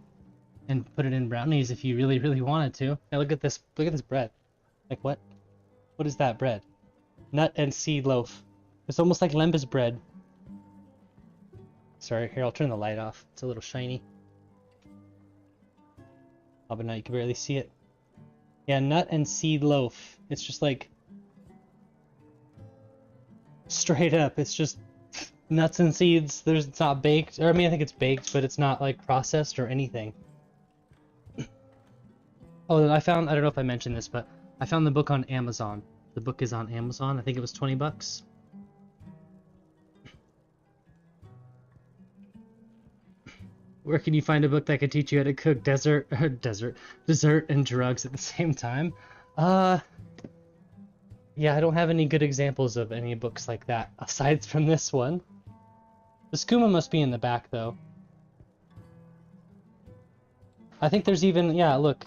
and put it in brownies if you really, really wanted to. Now look at this bread. Like what? What is that bread? Nut and seed loaf. It's almost like lembas bread. Sorry, here, I'll turn the light off. It's a little shiny. Oh, but now you can barely see it. Yeah, nut and seed loaf. It's just like... straight up, it's just nuts and seeds. It's not baked. Or, I mean, I think it's baked, but it's not, like, processed or anything. Oh, I don't know if I mentioned this, but I found the book on Amazon. The book is on Amazon. I think it was 20 bucks. Where can you find a book that could teach you how to cook dessert and drugs at the same time? Yeah, I don't have any good examples of any books like that, aside from this one. The skooma must be in the back, though. I think there's even, yeah, look.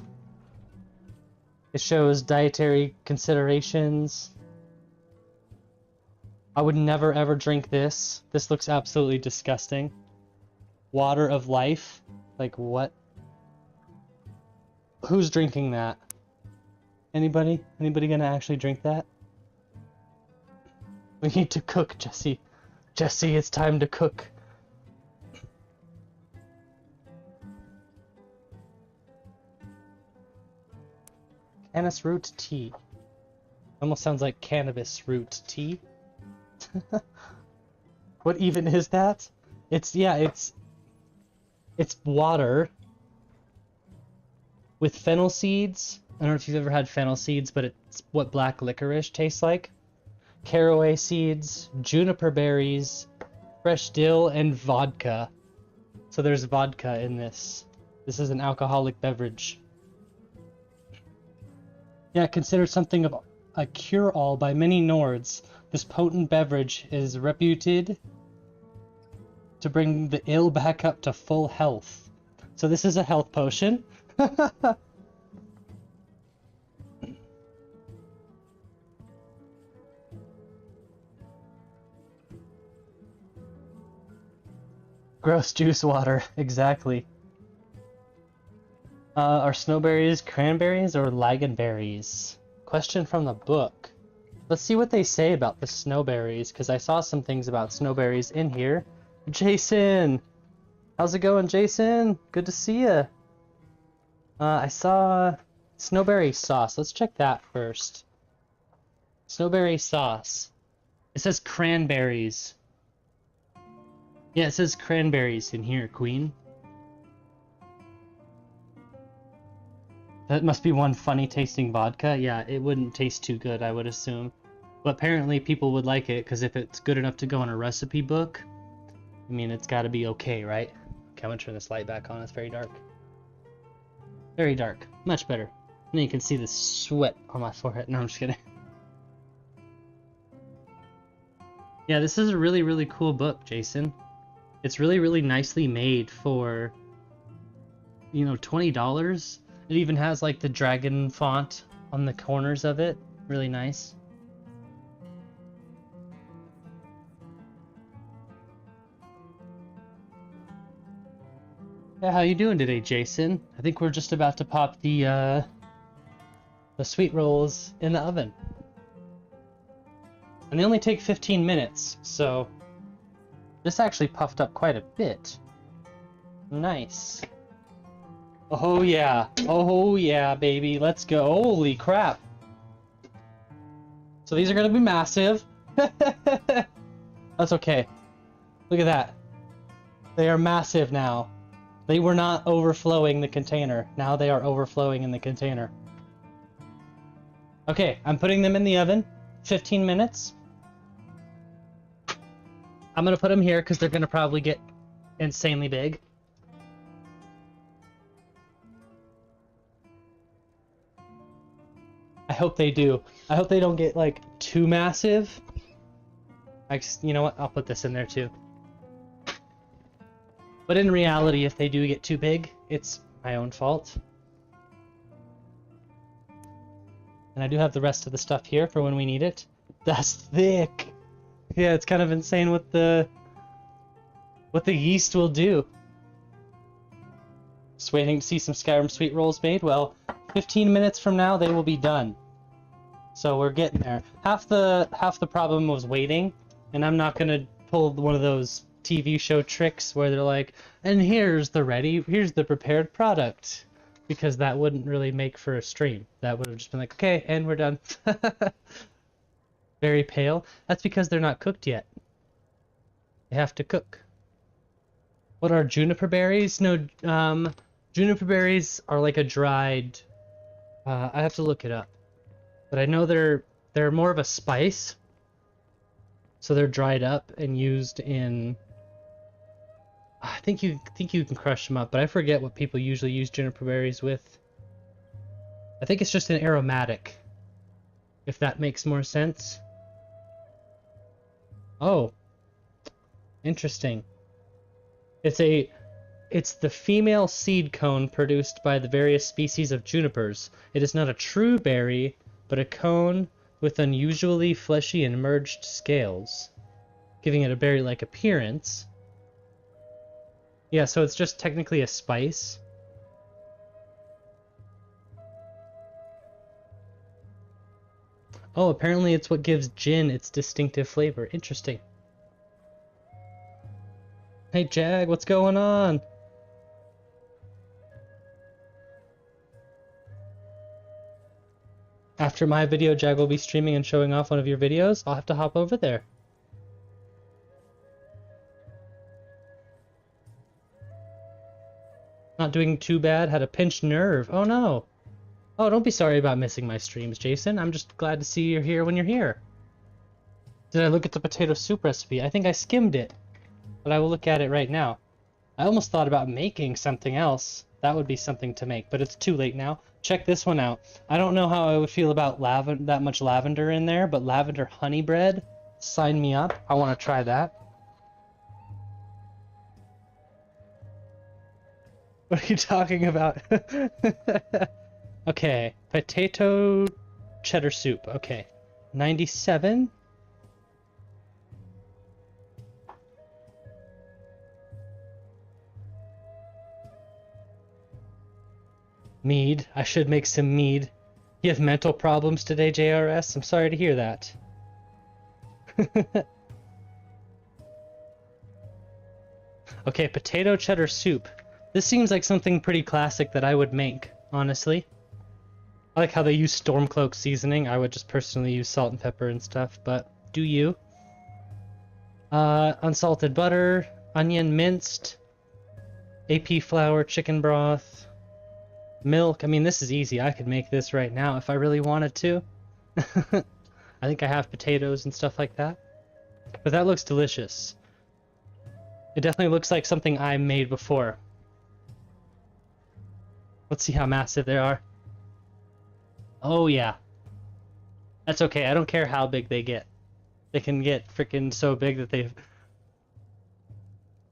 It shows dietary considerations. I would never ever drink this. This looks absolutely disgusting. Water of life? Like what? Who's drinking that? Anybody? Anybody gonna actually drink that? We need to cook, Jesse. Jesse, it's time to cook. Cannabis root tea. Almost sounds like cannabis root tea. What even is that? It's water with fennel seeds. I don't know if you've ever had fennel seeds, but it's what black licorice tastes like. Caraway seeds, juniper berries, fresh dill, and vodka. So there's vodka in this. This is an alcoholic beverage. Yeah, considered something of a cure-all by many Nords. This potent beverage is reputed to bring the ill back up to full health. So this is a health potion. Gross juice water, exactly. Are snowberries cranberries or laganberries? Question from the book. Let's see what they say about the snowberries, because I saw some things about snowberries in here. Jason! How's it going, Jason? Good to see ya. I saw snowberry sauce. Let's check that first. Snowberry sauce. It says cranberries. Yeah, it says cranberries in here, Queen. That must be one funny tasting vodka. Yeah, it wouldn't taste too good, I would assume. But apparently people would like it, because if it's good enough to go in a recipe book, I mean, it's got to be okay, right? Okay, I'm going to turn this light back on. It's very dark. Very dark. Much better. And then you can see the sweat on my forehead. No, I'm just kidding. Yeah, this is a really, really cool book, Jason. It's really, really nicely made for, you know, $20. It even has like the dragon font on the corners of it. Really nice. Yeah, how you doing today, Jason? I think we're just about to pop the sweet rolls in the oven. And they only take 15 minutes, so this actually puffed up quite a bit. Nice. Oh yeah. Oh yeah, baby. Let's go. Holy crap. So these are going to be massive. That's okay. Look at that. They are massive now. They were not overflowing the container. Now they are overflowing in the container. Okay, I'm putting them in the oven. 15 minutes. I'm going to put them here because they're going to probably get insanely big. I hope they do. I hope they don't get like too massive. You know what? I'll put this in there too. But in reality, if they do get too big, it's my own fault. And I do have the rest of the stuff here for when we need it. That's thick. Yeah, it's kind of insane what the yeast will do. Just waiting to see some Skyrim sweet rolls made. Well, 15 minutes from now they will be done. So we're getting there. Half the problem was waiting, and I'm not gonna pull one of those TV show tricks where they're like, and here's the prepared product, because that wouldn't really make for a stream. That would have just been like, okay, and we're done. Very pale. That's because they're not cooked yet. They have to cook. What are juniper berries? No, juniper berries are like a dried. I have to look it up, but I know they're more of a spice. So they're dried up and used in. I think you can crush them up, but I forget what people usually use juniper berries with. I think it's just an aromatic, if that makes more sense. Oh, interesting. It's the female seed cone produced by the various species of junipers. It is not a true berry, but a cone with unusually fleshy and merged scales, giving it a berry-like appearance. Yeah, so it's just technically a spice. Oh, apparently it's what gives gin its distinctive flavor. Interesting. Hey Jag, what's going on? After my video, Jag will be streaming and showing off one of your videos. I'll have to hop over there. Not doing too bad. Had a pinched nerve. Oh no. Oh, don't be sorry about missing my streams, Jason. I'm just glad to see you're here when you're here. Did I look at the potato soup recipe? I think I skimmed it, but I will look at it right now. I almost thought about making something else. That would be something to make, but it's too late now. Check this one out. I don't know how I would feel about that much lavender in there, but lavender honey bread, sign me up. I want to try that. What are you talking about? Okay, potato cheddar soup. Okay, 97. Mead. I should make some mead. You have mental problems today, JRS? I'm sorry to hear that. Okay, potato cheddar soup. This seems like something pretty classic that I would make, honestly. I like how they use Stormcloak seasoning. I would just personally use salt and pepper and stuff, but do you? Unsalted butter, onion minced, AP flour, chicken broth, milk. I mean, this is easy. I could make this right now if I really wanted to. I think I have potatoes and stuff like that. But that looks delicious. It definitely looks like something I made before. Let's see how massive they are. Oh yeah. That's okay. I don't care how big they get. They can get freaking so big that they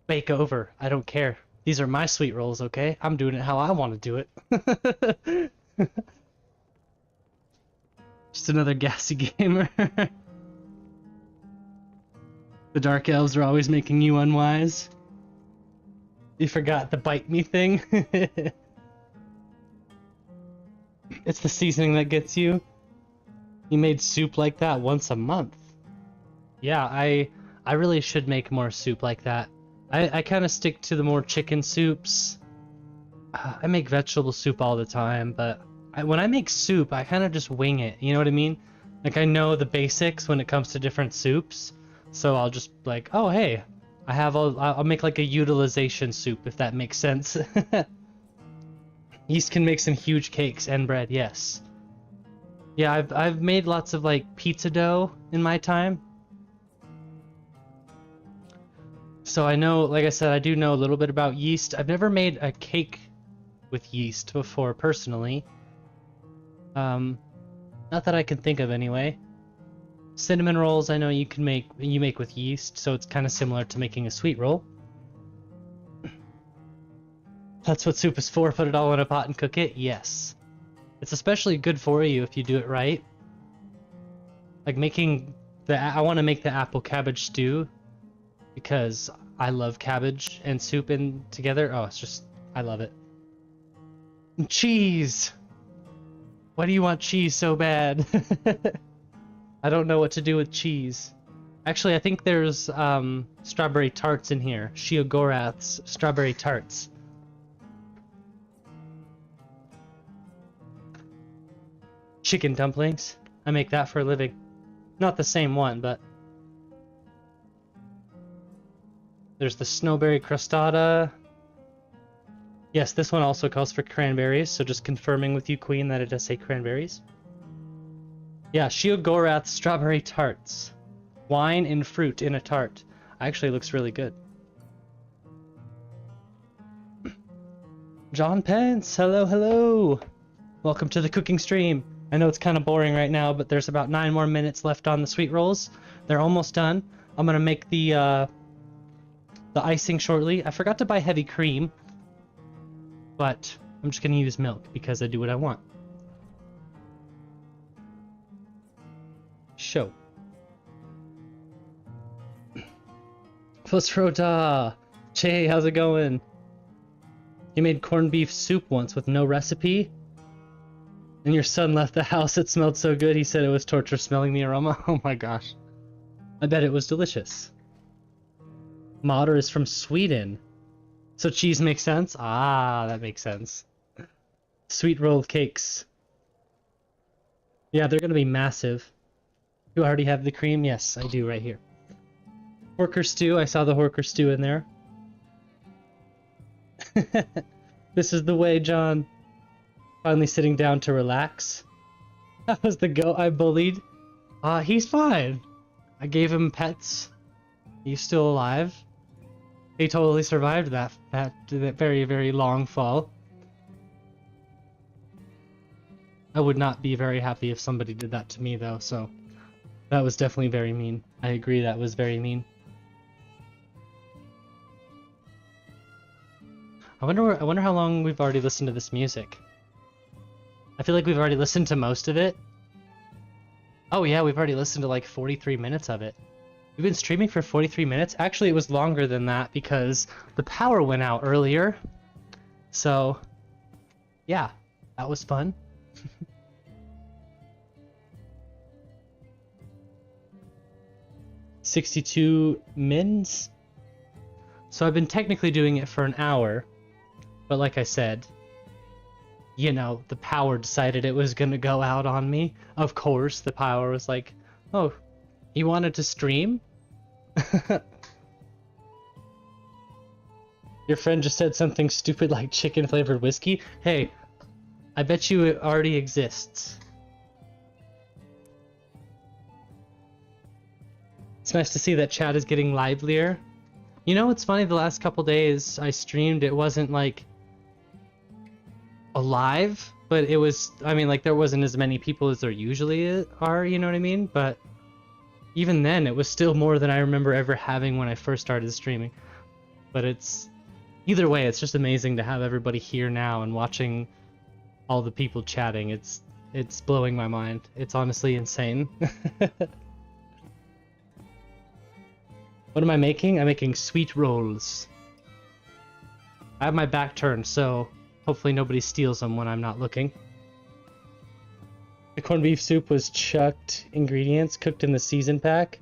bake over. I don't care. These are my sweet rolls, okay? I'm doing it how I want to do it. Just another gassy gamer. The Dark Elves are always making you unwise. You forgot the bite me thing? It's the seasoning that gets you. You made soup like that once a month. Yeah, I really should make more soup like that. I kind of stick to the more chicken soups. I make vegetable soup all the time, but when I make soup, I kind of just wing it. You know what I mean? Like, I know the basics when it comes to different soups, so I'll just like, oh hey, I'll make like a utilization soup, if that makes sense. Yeast can make some huge cakes and bread, yes. Yeah, I've made lots of like pizza dough in my time. So I know, like I said, I do know a little bit about yeast. I've never made a cake with yeast before, personally. Not that I can think of anyway. Cinnamon rolls I know you make with yeast, so it's kind of similar to making a sweet roll. That's what soup is for, put it all in a pot and cook it? Yes. It's especially good for you if you do it right. Like I want to make the apple cabbage stew because I love cabbage and soup in together. Oh, I love it. And cheese! Why do you want cheese so bad? I don't know what to do with cheese. Actually, I think there's strawberry tarts in here. Shiogorath's strawberry tarts. Chicken dumplings. I make that for a living. Not the same one, but... There's the snowberry crostata. Yes, this one also calls for cranberries, so just confirming with you, Queen, that it does say cranberries. Yeah, Shiogorath's strawberry tarts. Wine and fruit in a tart. Actually looks really good. John Pence, hello, hello! Welcome to the cooking stream. I know it's kind of boring right now, but there's about 9 more minutes left on the sweet rolls. They're almost done. I'm gonna make the icing shortly. I forgot to buy heavy cream, but I'm just gonna use milk because I do what I want. Show. Fosrota! Che, how's it going? You made corned beef soup once with no recipe? And your son left the house, it smelled so good, he said it was torture smelling the aroma. Oh my gosh. I bet it was delicious. Mater is from Sweden. So cheese makes sense? Ah, that makes sense. Sweet rolled cakes. Yeah, they're gonna be massive. You already have the cream? Yes, I do right here. Horker stew, I saw the Horker stew in there. This is the way, John. Finally sitting down to relax. That was the goat I bullied. He's fine. I gave him pets. He's still alive. He totally survived that very, very long fall. I would not be very happy if somebody did that to me, though, so that was definitely very mean. I agree, that was very mean. I wonder how long we've already listened to this music. I feel like we've already listened to most of it. Oh yeah, we've already listened to like 43 minutes of it. We've been streaming for 43 minutes. Actually, it was longer than that because the power went out earlier. So, yeah, that was fun. 62 mins. So I've been technically doing it for an hour, but like I said, you know, the power decided it was gonna go out on me. Of course, the power was like, oh, you wanted to stream? Your friend just said something stupid like chicken flavored whiskey. Hey, I bet you it already exists. It's nice to see that chat is getting livelier. You know, it's funny, the last couple days I streamed, it wasn't like alive, but it was, I mean, like there wasn't as many people as there usually are, you know what I mean? But even then, it was still more than I remember ever having when I first started streaming. But it's, either way, it's just amazing to have everybody here now and watching all the people chatting. It's blowing my mind. It's honestly insane. What am I making? I'm making sweet rolls. I have my back turned, so hopefully nobody steals them when I'm not looking. The corned beef soup was chucked ingredients cooked in the season pack.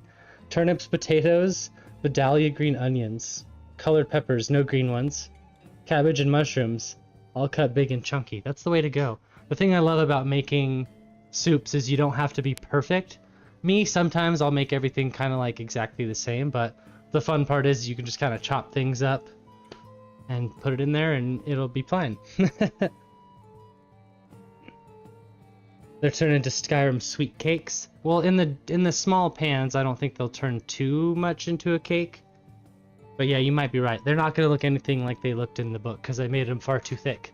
Turnips, potatoes, Vidalia green onions. Colored peppers, no green ones. Cabbage and mushrooms, all cut big and chunky. That's the way to go. The thing I love about making soups is you don't have to be perfect. Me, sometimes I'll make everything kind of like exactly the same, but the fun part is you can just kind of chop things up and put it in there and it'll be fine. They're turned into Skyrim sweet cakes. Well, in the small pans, I don't think they'll turn too much into a cake. But yeah, you might be right. They're not going to look anything like they looked in the book because I made them far too thick.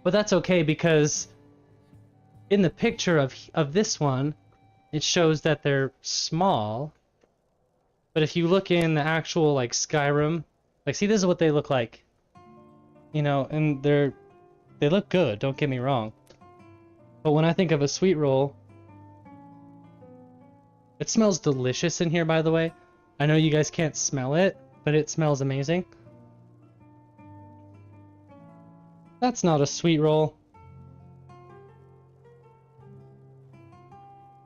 But that's okay because in the picture of this one, it shows that they're small. But if you look in the actual like Skyrim, like see, this is what they look like. You know, and they look good, don't get me wrong. But when I think of a sweet roll, it smells delicious in here, by the way. I know you guys can't smell it, but it smells amazing. That's not a sweet roll.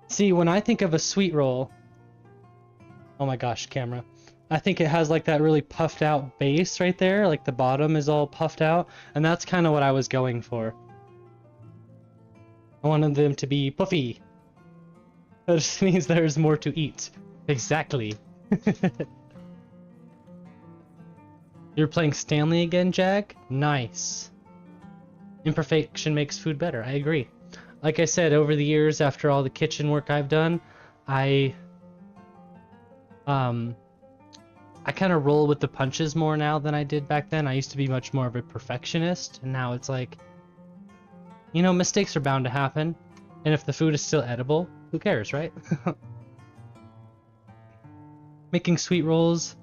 See, when I think of a sweet roll, oh my gosh, camera. I think it has like that really puffed out base right there, like the bottom is all puffed out, and that's kind of what I was going for. I wanted them to be puffy. That just means there's more to eat. Exactly. You're playing Stanley again, Jag? Nice. Imperfection makes food better. I agree. Like I said, over the years, after all the kitchen work I've done, I kind of roll with the punches more now than I did back then. I used to be much more of a perfectionist, and now it's like, you know, mistakes are bound to happen, and if the food is still edible, who cares, right? Making sweet rolls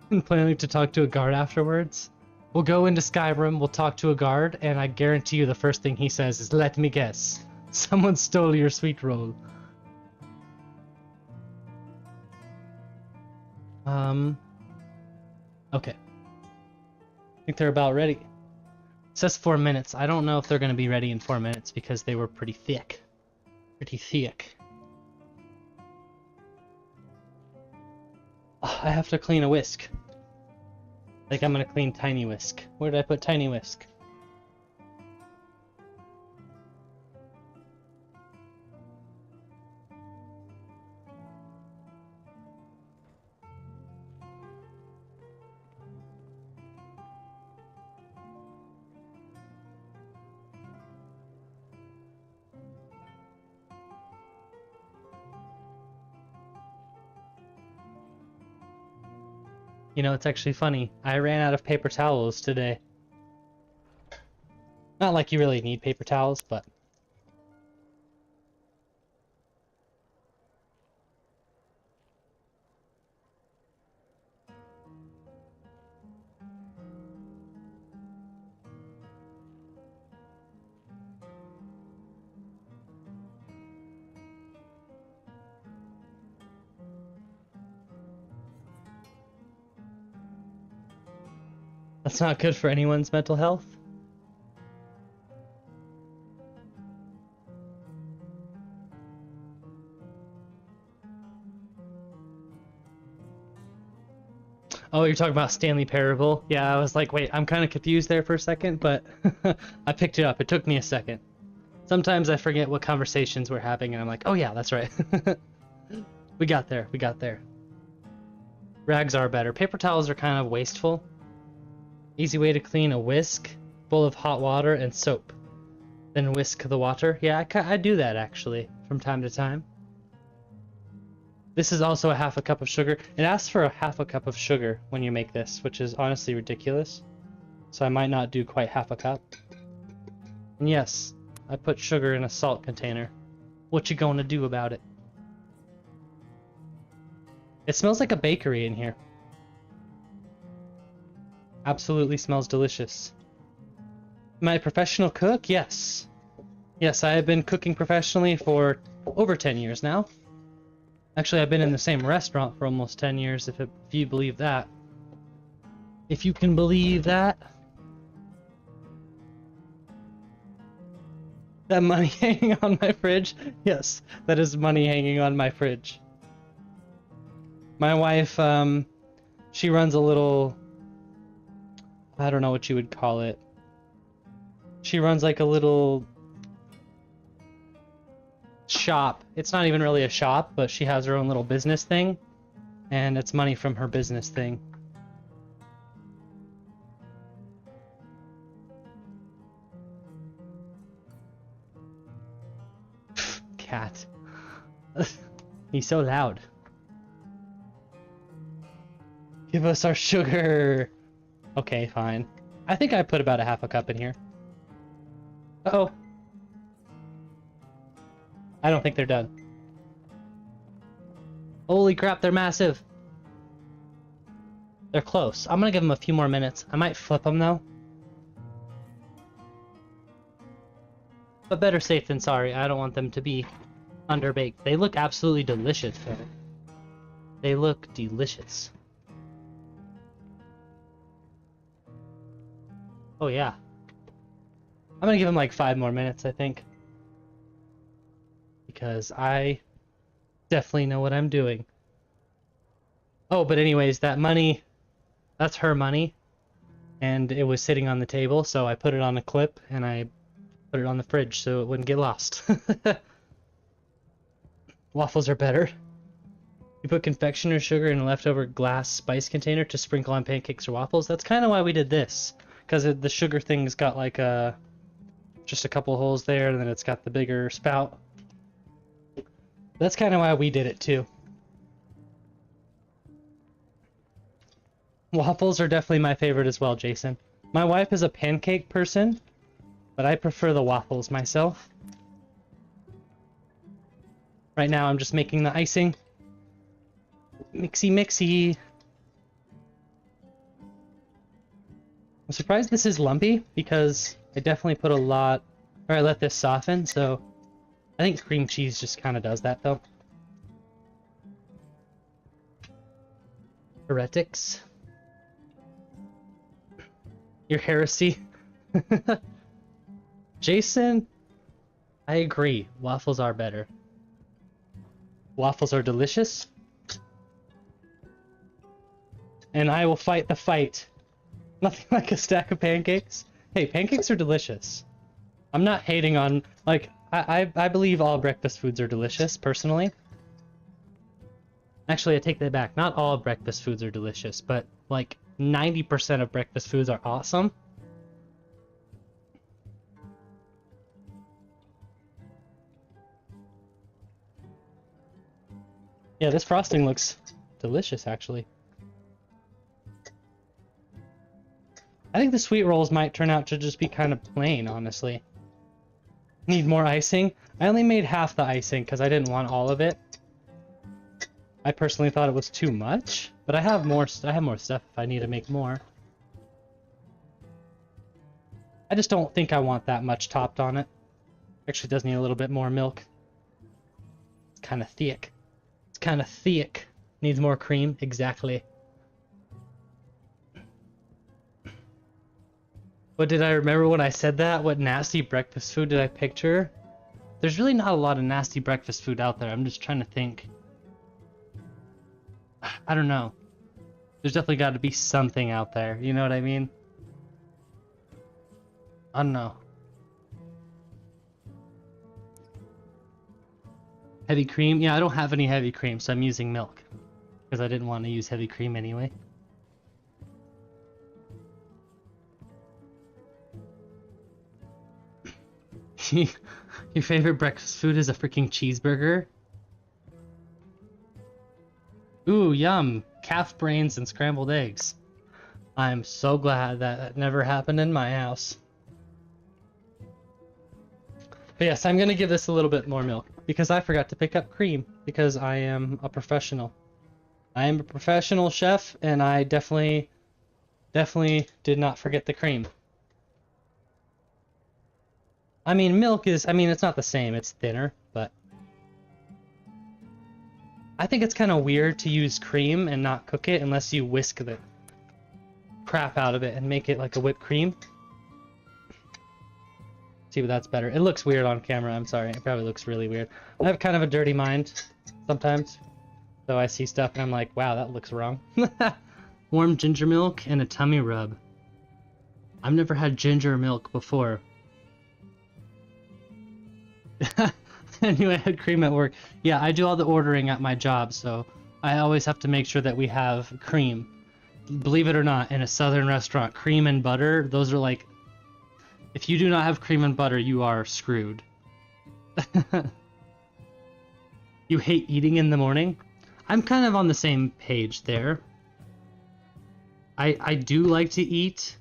and planning to talk to a guard afterwards. We'll go into Skyrim, we'll talk to a guard, and I guarantee you the first thing he says is, "Let me guess, someone stole your sweet roll." Okay. I think they're about ready. It says 4 minutes. I don't know if they're going to be ready in 4 minutes because they were pretty thick. Pretty thick. I have to clean a whisk. Like I'm gonna clean Tiny Whisk. Where did I put Tiny Whisk? You know, it's actually funny. I ran out of paper towels today. Not like you really need paper towels, but... That's not good for anyone's mental health. Oh, you're talking about Stanley Parable? Yeah, I was like, wait, I'm kind of confused there for a second, but I picked it up. It took me a second. Sometimes I forget what conversations we're having, and I'm like, oh yeah, that's right. We got there, we got there. Rags are better. Paper towels are kind of wasteful. Easy way to clean: a whisk, bowl of hot water, and soap. Then whisk the water. Yeah, I do that actually, from time to time. This is also a half a cup of sugar. It asks for a half a cup of sugar when you make this, which is honestly ridiculous. So I might not do quite half a cup. And yes, I put sugar in a salt container. What you gonna do about it? It smells like a bakery in here. Absolutely smells delicious. Am I a professional cook? Yes. Yes, I have been cooking professionally for over 10 years now. Actually, I've been in the same restaurant for almost 10 years, if you believe that. If you can believe that. That money hanging on my fridge? Yes, that is money hanging on my fridge. My wife, she runs a little... I don't know what you would call it. She runs like a little shop. It's not even really a shop, but she has her own little business thing, and it's money from her business thing. Cat. He's so loud. Give us our sugar. Okay, fine. I think I put about a half a cup in here. Uh-oh. I don't think they're done. Holy crap, they're massive. They're close. I'm gonna give them a few more minutes. I might flip them though. But better safe than sorry. I don't want them to be underbaked. They look absolutely delicious though. They look delicious. Oh yeah. I'm gonna give them like 5 more minutes, I think. Because I definitely know what I'm doing. Oh, but anyways, that money, that's her money. And it was sitting on the table, so I put it on a clip and I put it on the fridge so it wouldn't get lost. Waffles are better. You put confectioner sugar in a leftover glass spice container to sprinkle on pancakes or waffles. That's kind of why we did this. Because the sugar thing's got like just a couple holes there, and then it's got the bigger spout. That's kind of why we did it too. Waffles are definitely my favorite as well, Jason. My wife is a pancake person, but I prefer the waffles myself. Right now I'm just making the icing. Mixy mixy. I'm surprised this is lumpy because I definitely put a lot, or I let this soften, so I think cream cheese just kind of does that though. Heretics. Your heresy. Jason, I agree. Waffles are better. Waffles are delicious. and I will fight the fight. Nothing like a stack of pancakes. Hey, pancakes are delicious. I'm not hating on, like, I believe all breakfast foods are delicious, personally. Actually, I take that back. Not all breakfast foods are delicious, but, like, 90% of breakfast foods are awesome. Yeah, this frosting looks delicious, actually. I think the sweet rolls might turn out to just be kind of plain, honestly. Need more icing? I only made half the icing because I didn't want all of it. I personally thought it was too much, but I have more stuff if I need to make more. I just don't think I want that much topped on it. Actually, it does need a little bit more milk. It's kind of thick. It's kind of thick. Needs more cream, exactly. What did I remember when I said that? What nasty breakfast food did I picture? There's really not a lot of nasty breakfast food out there. I'm just trying to think. I don't know. There's definitely got to be something out there. You know what I mean? I don't know. Heavy cream? Yeah, I don't have any heavy cream, so I'm using milk. Because I didn't want to use heavy cream anyway. Your favorite breakfast food is a freaking cheeseburger? Ooh, yum! Calf brains and scrambled eggs. I'm so glad that never happened in my house. But yes, I'm gonna give this a little bit more milk, because I forgot to pick up cream, because I am a professional. I am a professional chef, and I definitely did not forget the cream. I mean, milk is, it's not the same, it's thinner, but I think it's kind of weird to use cream and not cook it unless you whisk the crap out of it and make it like a whipped cream. See, but that's better. It looks weird on camera, I'm sorry. It probably looks really weird. I have kind of a dirty mind sometimes. So I see stuff and I'm like, wow, that looks wrong. Warm ginger milk and a tummy rub. I've never had ginger milk before. I knew I had cream at work. Yeah, I do all the ordering at my job, so I always have to make sure that we have cream. Believe it or not, in a southern restaurant, cream and butter, those are like... If you do not have cream and butter, you are screwed. You hate eating in the morning? I'm kind of on the same page there. I do like to eat,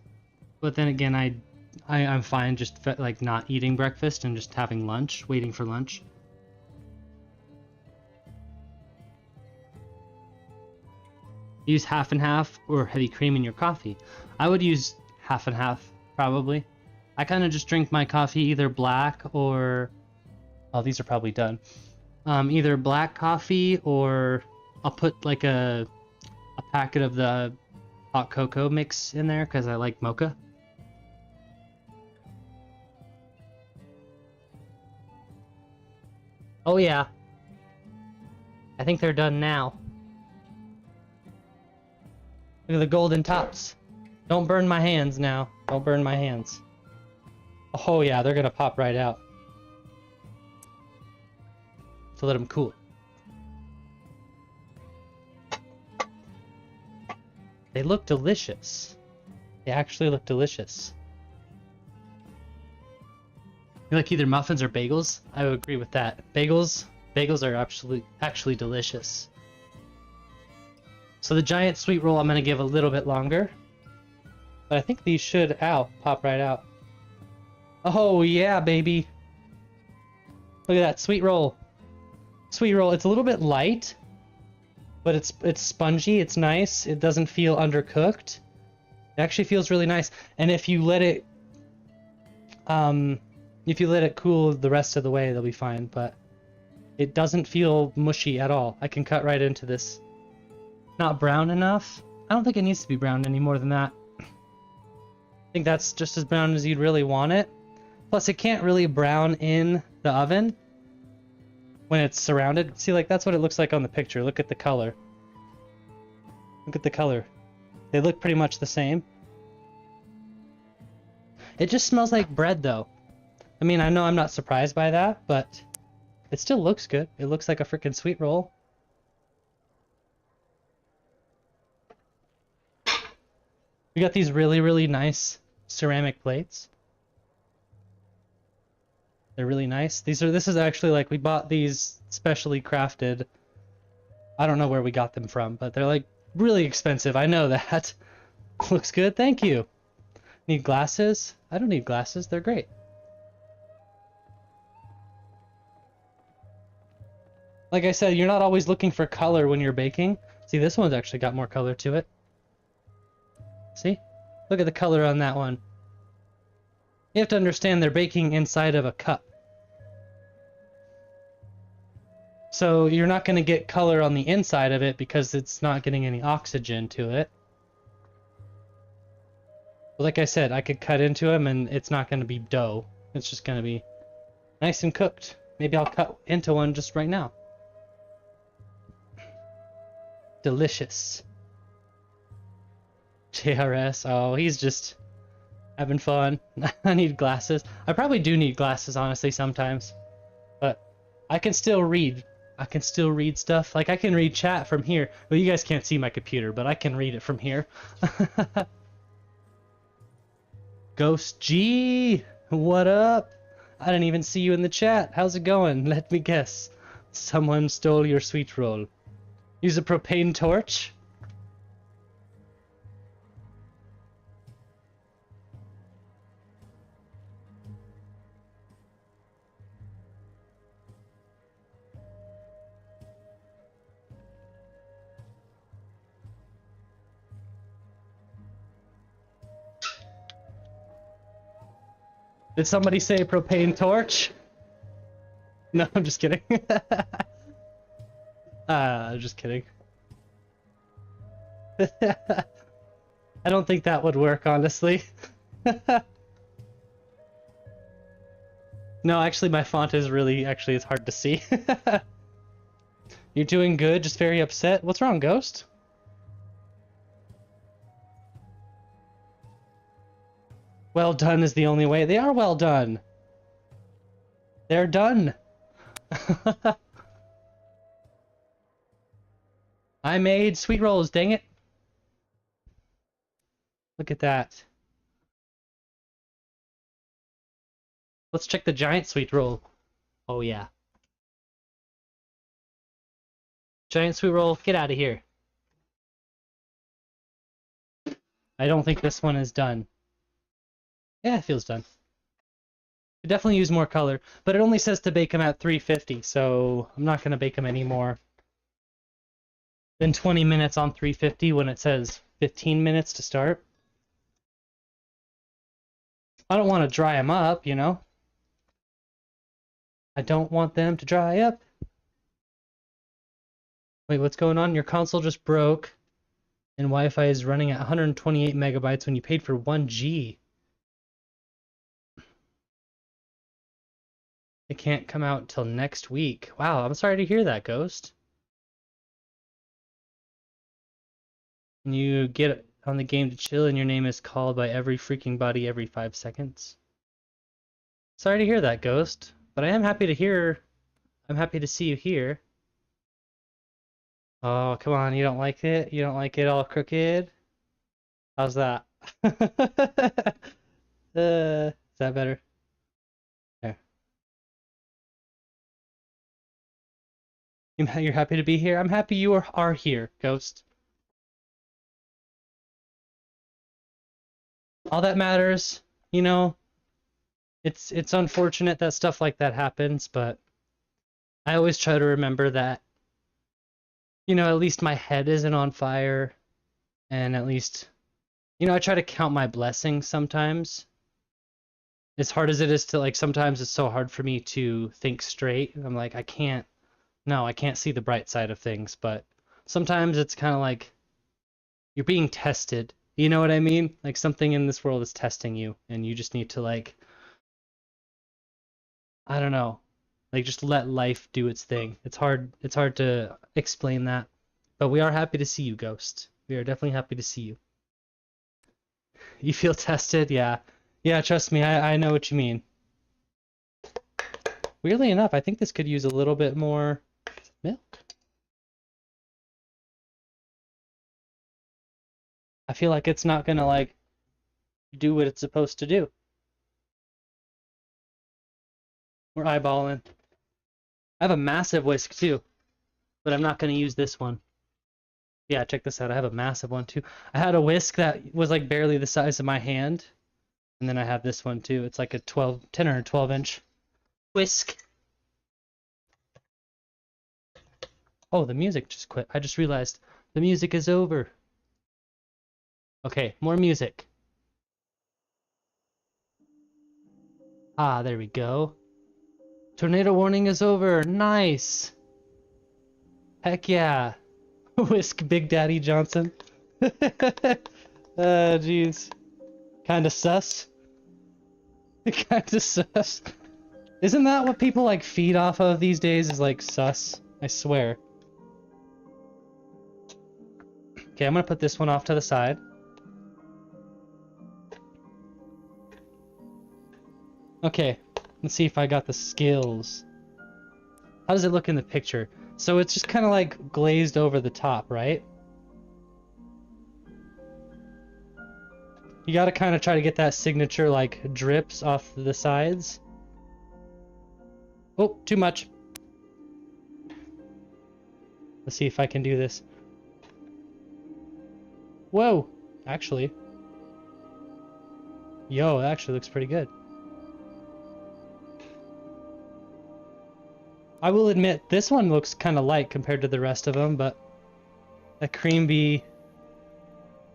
but then again, I'm fine just like not eating breakfast and just having lunch, waiting for lunch. Use half and half or heavy cream in your coffee. I would use half and half, probably. I kind of just drink my coffee either black or... Oh, these are probably done. Either black coffee or I'll put like a packet of the hot cocoa mix in there because I like mocha. Oh yeah. I think they're done now. Look at the golden tops. Don't burn my hands now. Don't burn my hands. Oh yeah, they're gonna pop right out. So let them cool. They look delicious. They actually look delicious. You like either muffins or bagels? I would agree with that. Bagels are actually delicious. So the giant sweet roll I'm gonna give a little bit longer. But I think these should pop right out. Oh yeah, baby. Look at that sweet roll. Sweet roll, it's a little bit light, but it's spongy, it's nice. It doesn't feel undercooked. It actually feels really nice. And if you let it cool the rest of the way, they'll be fine, but it doesn't feel mushy at all. I can cut right into this. Not brown enough. I don't think it needs to be brown any more than that. I think that's just as brown as you'd really want it. Plus, it can't really brown in the oven when it's surrounded. See, like, that's what it looks like on the picture. Look at the color. Look at the color. They look pretty much the same. It just smells like bread, though. I mean, I know I'm not surprised by that, but it still looks good. It looks like a freaking sweet roll. We got these really, really nice ceramic plates. They're really nice. This is actually like, we bought these specially crafted. I don't know where we got them from, but they're like really expensive. I know that. Looks good, thank you. Need glasses? I don't need glasses, they're great. Like I said, you're not always looking for color when you're baking. See, this one's actually got more color to it. See? Look at the color on that one. You have to understand they're baking inside of a cup. So you're not going to get color on the inside of it because it's not getting any oxygen to it. But like I said, I could cut into them and it's not going to be dough. It's just going to be nice and cooked. Maybe I'll cut into one just right now. Delicious. JRS, oh, he's just having fun. I need glasses. I probably do need glasses, honestly, sometimes. But I can still read. I can still read stuff. Like, I can read chat from here. Well, you guys can't see my computer, but I can read it from here. Ghost G, what up? I didn't even see you in the chat. How's it going? Let me guess. Someone stole your sweet roll. Use a propane torch? Did somebody say propane torch? No, I'm just kidding. I'm just kidding. I don't think that would work, honestly. No, actually, my font is really, it's hard to see. You're doing good, just very upset. What's wrong, Ghost? Well done is the only way. They are well done. They're done. I made sweet rolls, dang it. Look at that. Let's check the giant sweet roll. Oh yeah. Giant sweet roll, get out of here. I don't think this one is done. Yeah, it feels done. Could definitely use more color, but it only says to bake them at 350, so I'm not going to bake them any more than 20 minutes on 350 when it says 15 minutes to start. I don't want to dry them up, you know? I don't want them to dry up. Wait, what's going on? Your console just broke, and Wi-Fi is running at 128 megabytes when you paid for 1G. It can't come out till next week. Wow, I'm sorry to hear that, Ghost. Can you get on the game to chill and your name is called by every freaking body every 5 seconds? Sorry to hear that, Ghost. But I am happy to hear... I'm happy to see you here. Oh, come on, you don't like it? You don't like it all crooked? How's that? Is that better? There. You're happy to be here? I'm happy you are here, Ghost. All that matters, you know, it's unfortunate that stuff like that happens, but I always try to remember that, you know, at least my head isn't on fire, and at least, you know, I try to count my blessings sometimes. As hard as it is to, like, sometimes it's so hard for me to think straight. I'm like, I can't see the bright side of things, but sometimes it's kind of like you're being tested. You know what I mean? Like something in this world is testing you, and you just need to, like, I don't know, like just let life do its thing. It's hard to explain that, but we are happy to see you, Ghost. We are definitely happy to see you. You feel tested? Yeah. Yeah, trust me, I know what you mean. Weirdly enough, I think this could use a little bit more milk. I feel like it's not gonna, like, do what it's supposed to do. We're eyeballing. I have a massive whisk, too. But I'm not gonna use this one. Yeah, check this out. I have a massive one, too. I had a whisk that was, like, barely the size of my hand. And then I have this one, too. It's like a 10 or 12-inch whisk. Oh, the music just quit. I just realized the music is over. Okay, more music. Ah, there we go. Tornado warning is over. Nice. Heck yeah. Whisk Big Daddy Johnson. Jeez. Kinda sus. Kinda sus. Isn't that what people, like, feed off of these days, is, like, sus? I swear. Okay, I'm gonna put this one off to the side. Okay, let's see if I got the skills. How does it look in the picture? So it's just kind of like glazed over the top, right? You gotta kind of try to get that signature, like, drips off the sides. Oh, too much. Let's see if I can do this. Whoa! Actually. Yo, it actually looks pretty good. I will admit, this one looks kind of light compared to the rest of them, but a cream be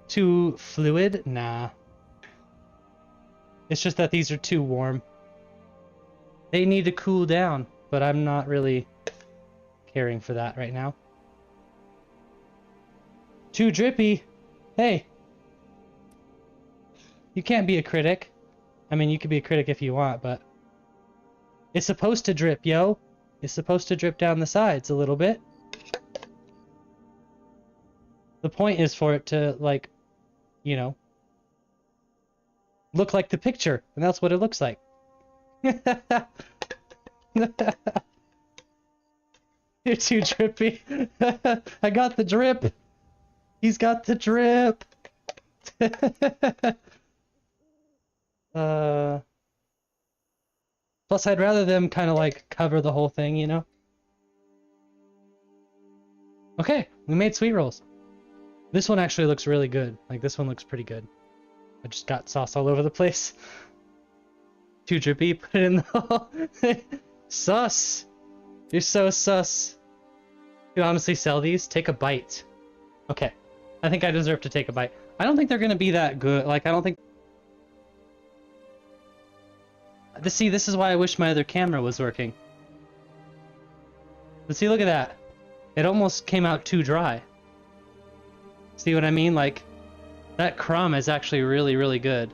too fluid? Nah. It's just that these are too warm. They need to cool down, but I'm not really caring for that right now. Too drippy? Hey! You can't be a critic. I mean, you could be a critic if you want, but it's supposed to drip, yo! It's supposed to drip down the sides a little bit. The point is for it to, like, you know, look like the picture, and that's what it looks like. You're too drippy. I got the drip. He's got the drip. Plus, I'd rather them kind of, like, cover the whole thing, you know? Okay, we made sweet rolls. This one actually looks really good. Like, this one looks pretty good. I just got sauce all over the place. Too drippy, put it in the hole. Sus! You're so sus. You honestly sell these? Take a bite. Okay. I think I deserve to take a bite. I don't think they're gonna be that good. Like, I don't think... See, this is why I wish my other camera was working. But see, look at that. It almost came out too dry. See what I mean? Like, that crumb is actually really, really good.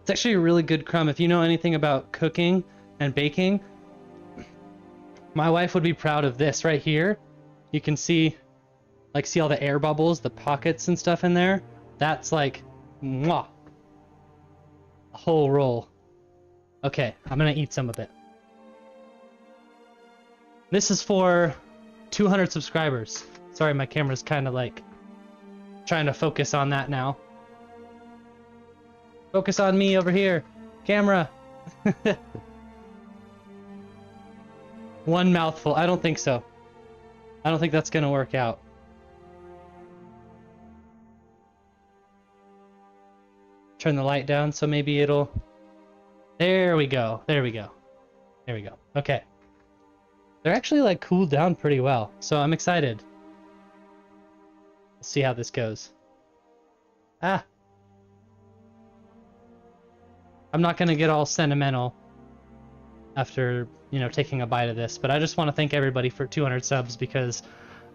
It's actually a really good crumb. If you know anything about cooking and baking, my wife would be proud of this right here. You can see, like, see all the air bubbles, the pockets and stuff in there? That's like, mwah. A whole roll. Okay, I'm gonna eat some of it. This is for 200 subscribers. Sorry, my camera's kind of like trying to focus on that now. Focus on me over here. Camera. One mouthful. I don't think so. I don't think that's gonna work out. Turn the light down so maybe it'll... There we go. There we go. There we go. Okay. They're actually, like, cooled down pretty well, so I'm excited. Let's see how this goes. Ah! I'm not gonna get all sentimental after, you know, taking a bite of this, but I just want to thank everybody for 200 subs because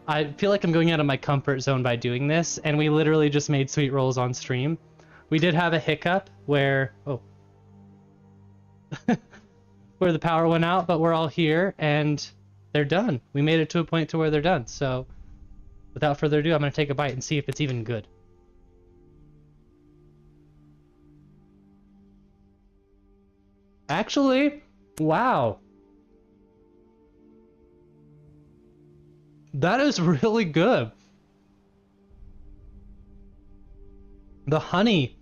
I feel like I'm going out of my comfort zone by doing this, and we literally just made sweet rolls on stream. We did have a hiccup where... Oh. where the power went out, but we're all here and they're done. We made it to a point to where they're done. So without further ado, I'm going to take a bite and see if it's even good. Actually, wow. That is really good. The honey,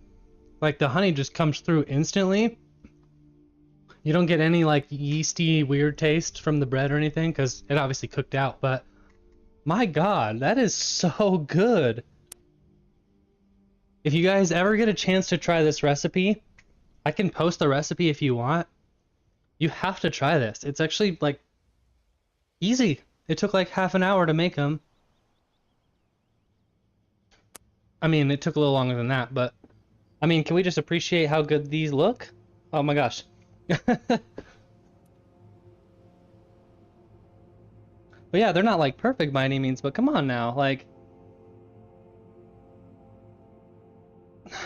like the honey just comes through instantly. You don't get any like yeasty weird taste from the bread or anything because it obviously cooked out, but my God, that is so good. If you guys ever get a chance to try this recipe, I can post the recipe if you want. You have to try this. It's actually like easy. It took like half an hour to make them. I mean, it took a little longer than that, but I mean, can we just appreciate how good these look? Oh my gosh. But yeah, they're not like perfect by any means, but come on now, like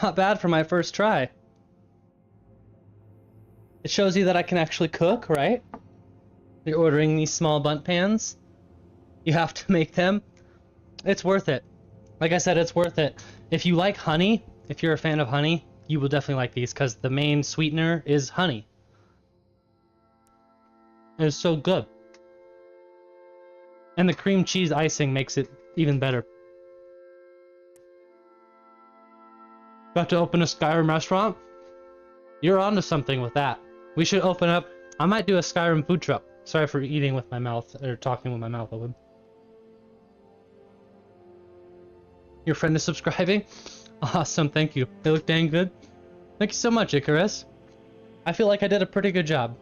not bad for my first try. It shows you that I can actually cook, right? You're ordering these small bunt pans. You have to make them. It's worth it. Like I said, it's worth it. If you like honey, if you're a fan of honey, you will definitely like these because the main sweetener is honey. It's so good. And the cream cheese icing makes it even better. About to open a Skyrim restaurant? You're onto something with that. We should open up... I might do a Skyrim food truck. Sorry for eating with my mouth, or talking with my mouth open. Your friend is subscribing? Awesome, thank you. They look dang good. Thank you so much, Icarus. I feel like I did a pretty good job.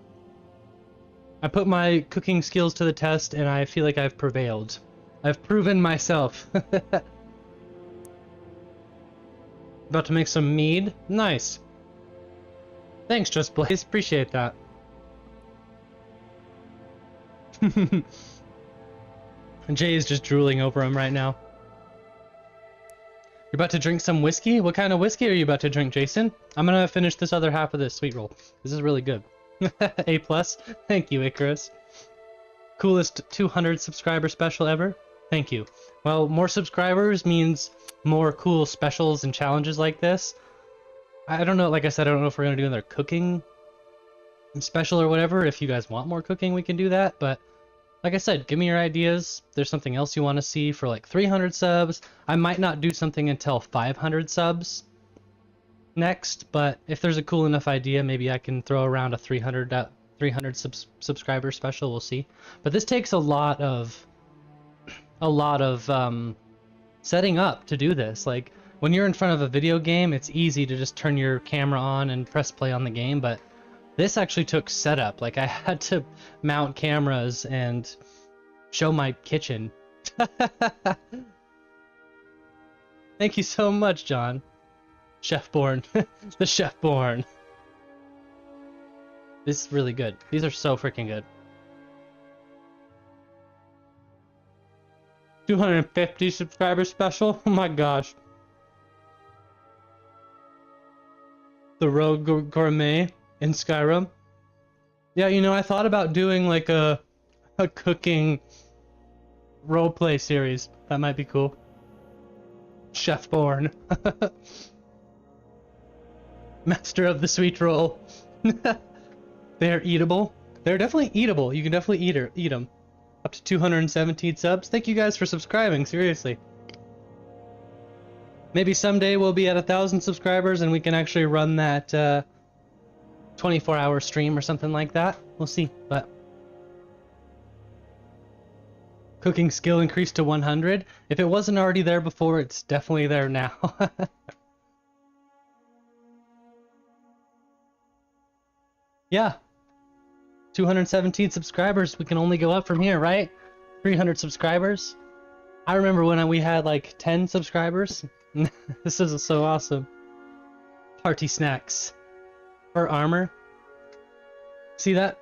I put my cooking skills to the test, and I feel like I've prevailed. I've proven myself. About to make some mead? Nice. Thanks, Just Blaze. Appreciate that. Jay is just drooling over him right now. You're about to drink some whiskey? What kind of whiskey are you about to drink, Jason? I'm gonna finish this other half of this sweet roll. This is really good. A+. Thank you, Icarus. Coolest 200 subscriber special ever? Thank you. Well, more subscribers means more cool specials and challenges like this. I don't know, like I said, I don't know if we're gonna do another cooking special or whatever. If you guys want more cooking, we can do that, but like I said, give me your ideas. If there's something else you want to see for like 300 subs. I might not do something until 500 subs next, but if there's a cool enough idea, maybe I can throw around a 300 subscriber special. We'll see. But this takes a lot of setting up to do this. Like when you're in front of a video game, it's easy to just turn your camera on and press play on the game, but this actually took setup. Like I had to mount cameras and show my kitchen. Thank you so much, John. Chefborn. The Chefborn. This is really good. These are so freaking good. 250 subscriber special? Oh my gosh. The Rogue Gourmet in Skyrim. Yeah, you know, I thought about doing like a cooking roleplay series. That might be cool. Chefborn. Master of the sweet roll. They're eatable. They're definitely eatable. You can definitely eat them. Up to 217 subs. Thank you guys for subscribing, seriously. Maybe someday we'll be at 1,000 subscribers and we can actually run that 24-hour stream or something like that. We'll see, but cooking skill increased to 100. If it wasn't already there before, it's definitely there now. Yeah. 217 subscribers. We can only go up from here, right? 300 subscribers. I remember when we had like 10 subscribers. This is so awesome. Party snacks. Or armor. See that?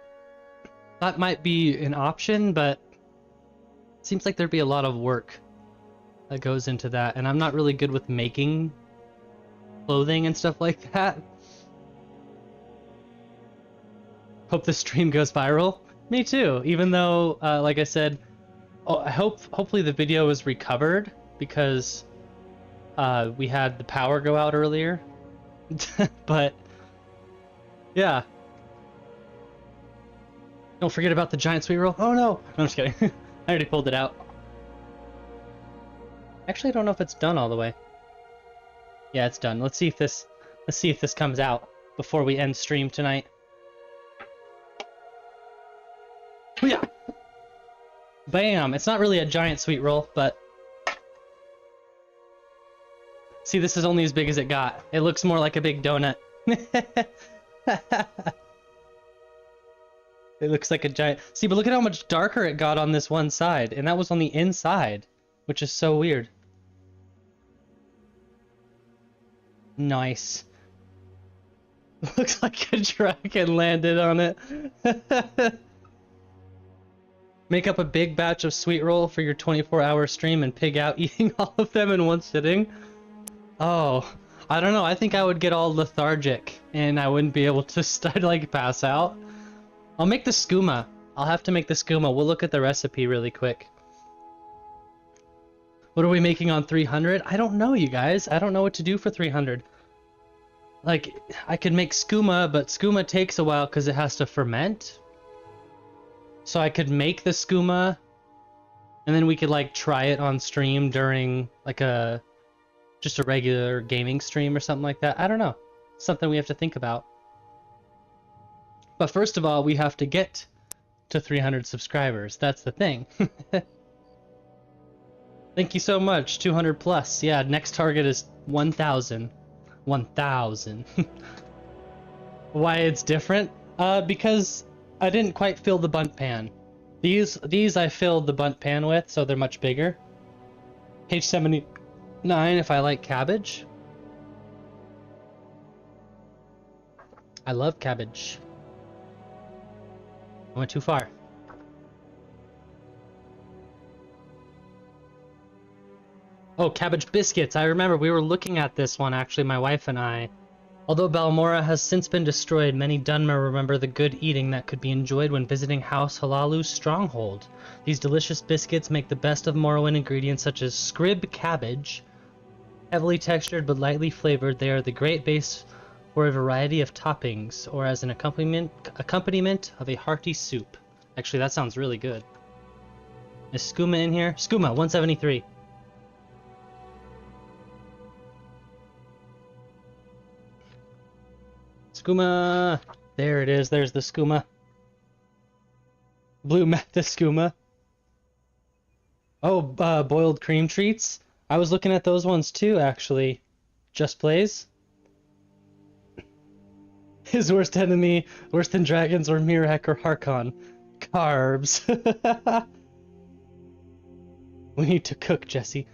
That might be an option, but it seems like there'd be a lot of work that goes into that, and I'm not really good with making clothing and stuff like that. Hope the stream goes viral. Me too, even though, like I said, hopefully the video was recovered because we had the power go out earlier. But yeah, Don't forget about the giant sweet roll. Oh no! No, I'm just kidding. I already pulled it out. Actually, I don't know if it's done all the way. Yeah, it's done. Let's see if this comes out before we end stream tonight. Yeah. Bam! It's not really a giant sweet roll, but see, this is only as big as it got. It looks more like a big donut. It looks like a giant... See, but look at how much darker it got on this one side, and that was on the inside, which is so weird. Nice. Looks like a dragon landed on it. Make up a big batch of sweet roll for your 24-hour stream and pig out eating all of them in one sitting. Oh, I don't know. I think I would get all lethargic and I wouldn't be able to like pass out. I'll make the skooma. I'll have to make the skooma. We'll look at the recipe really quick. What are we making on 300? I don't know, you guys. I don't know what to do for 300. Like, I could make skooma, but skooma takes a while because it has to ferment. So I could make the skooma, and then we could like try it on stream during like just a regular gaming stream or something like that. I don't know. Something we have to think about. But first of all, we have to get to 300 subscribers. That's the thing. Thank you so much. 200 plus. Yeah, next target is 1,000. 1,000. Why it's different? Because I didn't quite fill the bunt pan. These I filled the bunt pan with, so they're much bigger. Page 79, if I like cabbage. I love cabbage. I went too far. Oh, cabbage biscuits. I remember we were looking at this one, actually, my wife and I. Although Balmora has since been destroyed, many Dunmer remember the good eating that could be enjoyed when visiting House Halalu's stronghold. These delicious biscuits make the best of Morrowind ingredients such as scrib cabbage. Heavily textured but lightly flavored, they are the great base for a variety of toppings, or as an accompaniment of a hearty soup. Actually, that sounds really good. Is skooma in here? Skooma, 173. Skooma! There it is, there's the skooma. Blue Matha skooma. Oh, boiled cream treats? I was looking at those ones too, actually. Just Plays? His worst enemy, worse than dragons or Mirek or Harkon. Carbs. We need to cook, Jesse.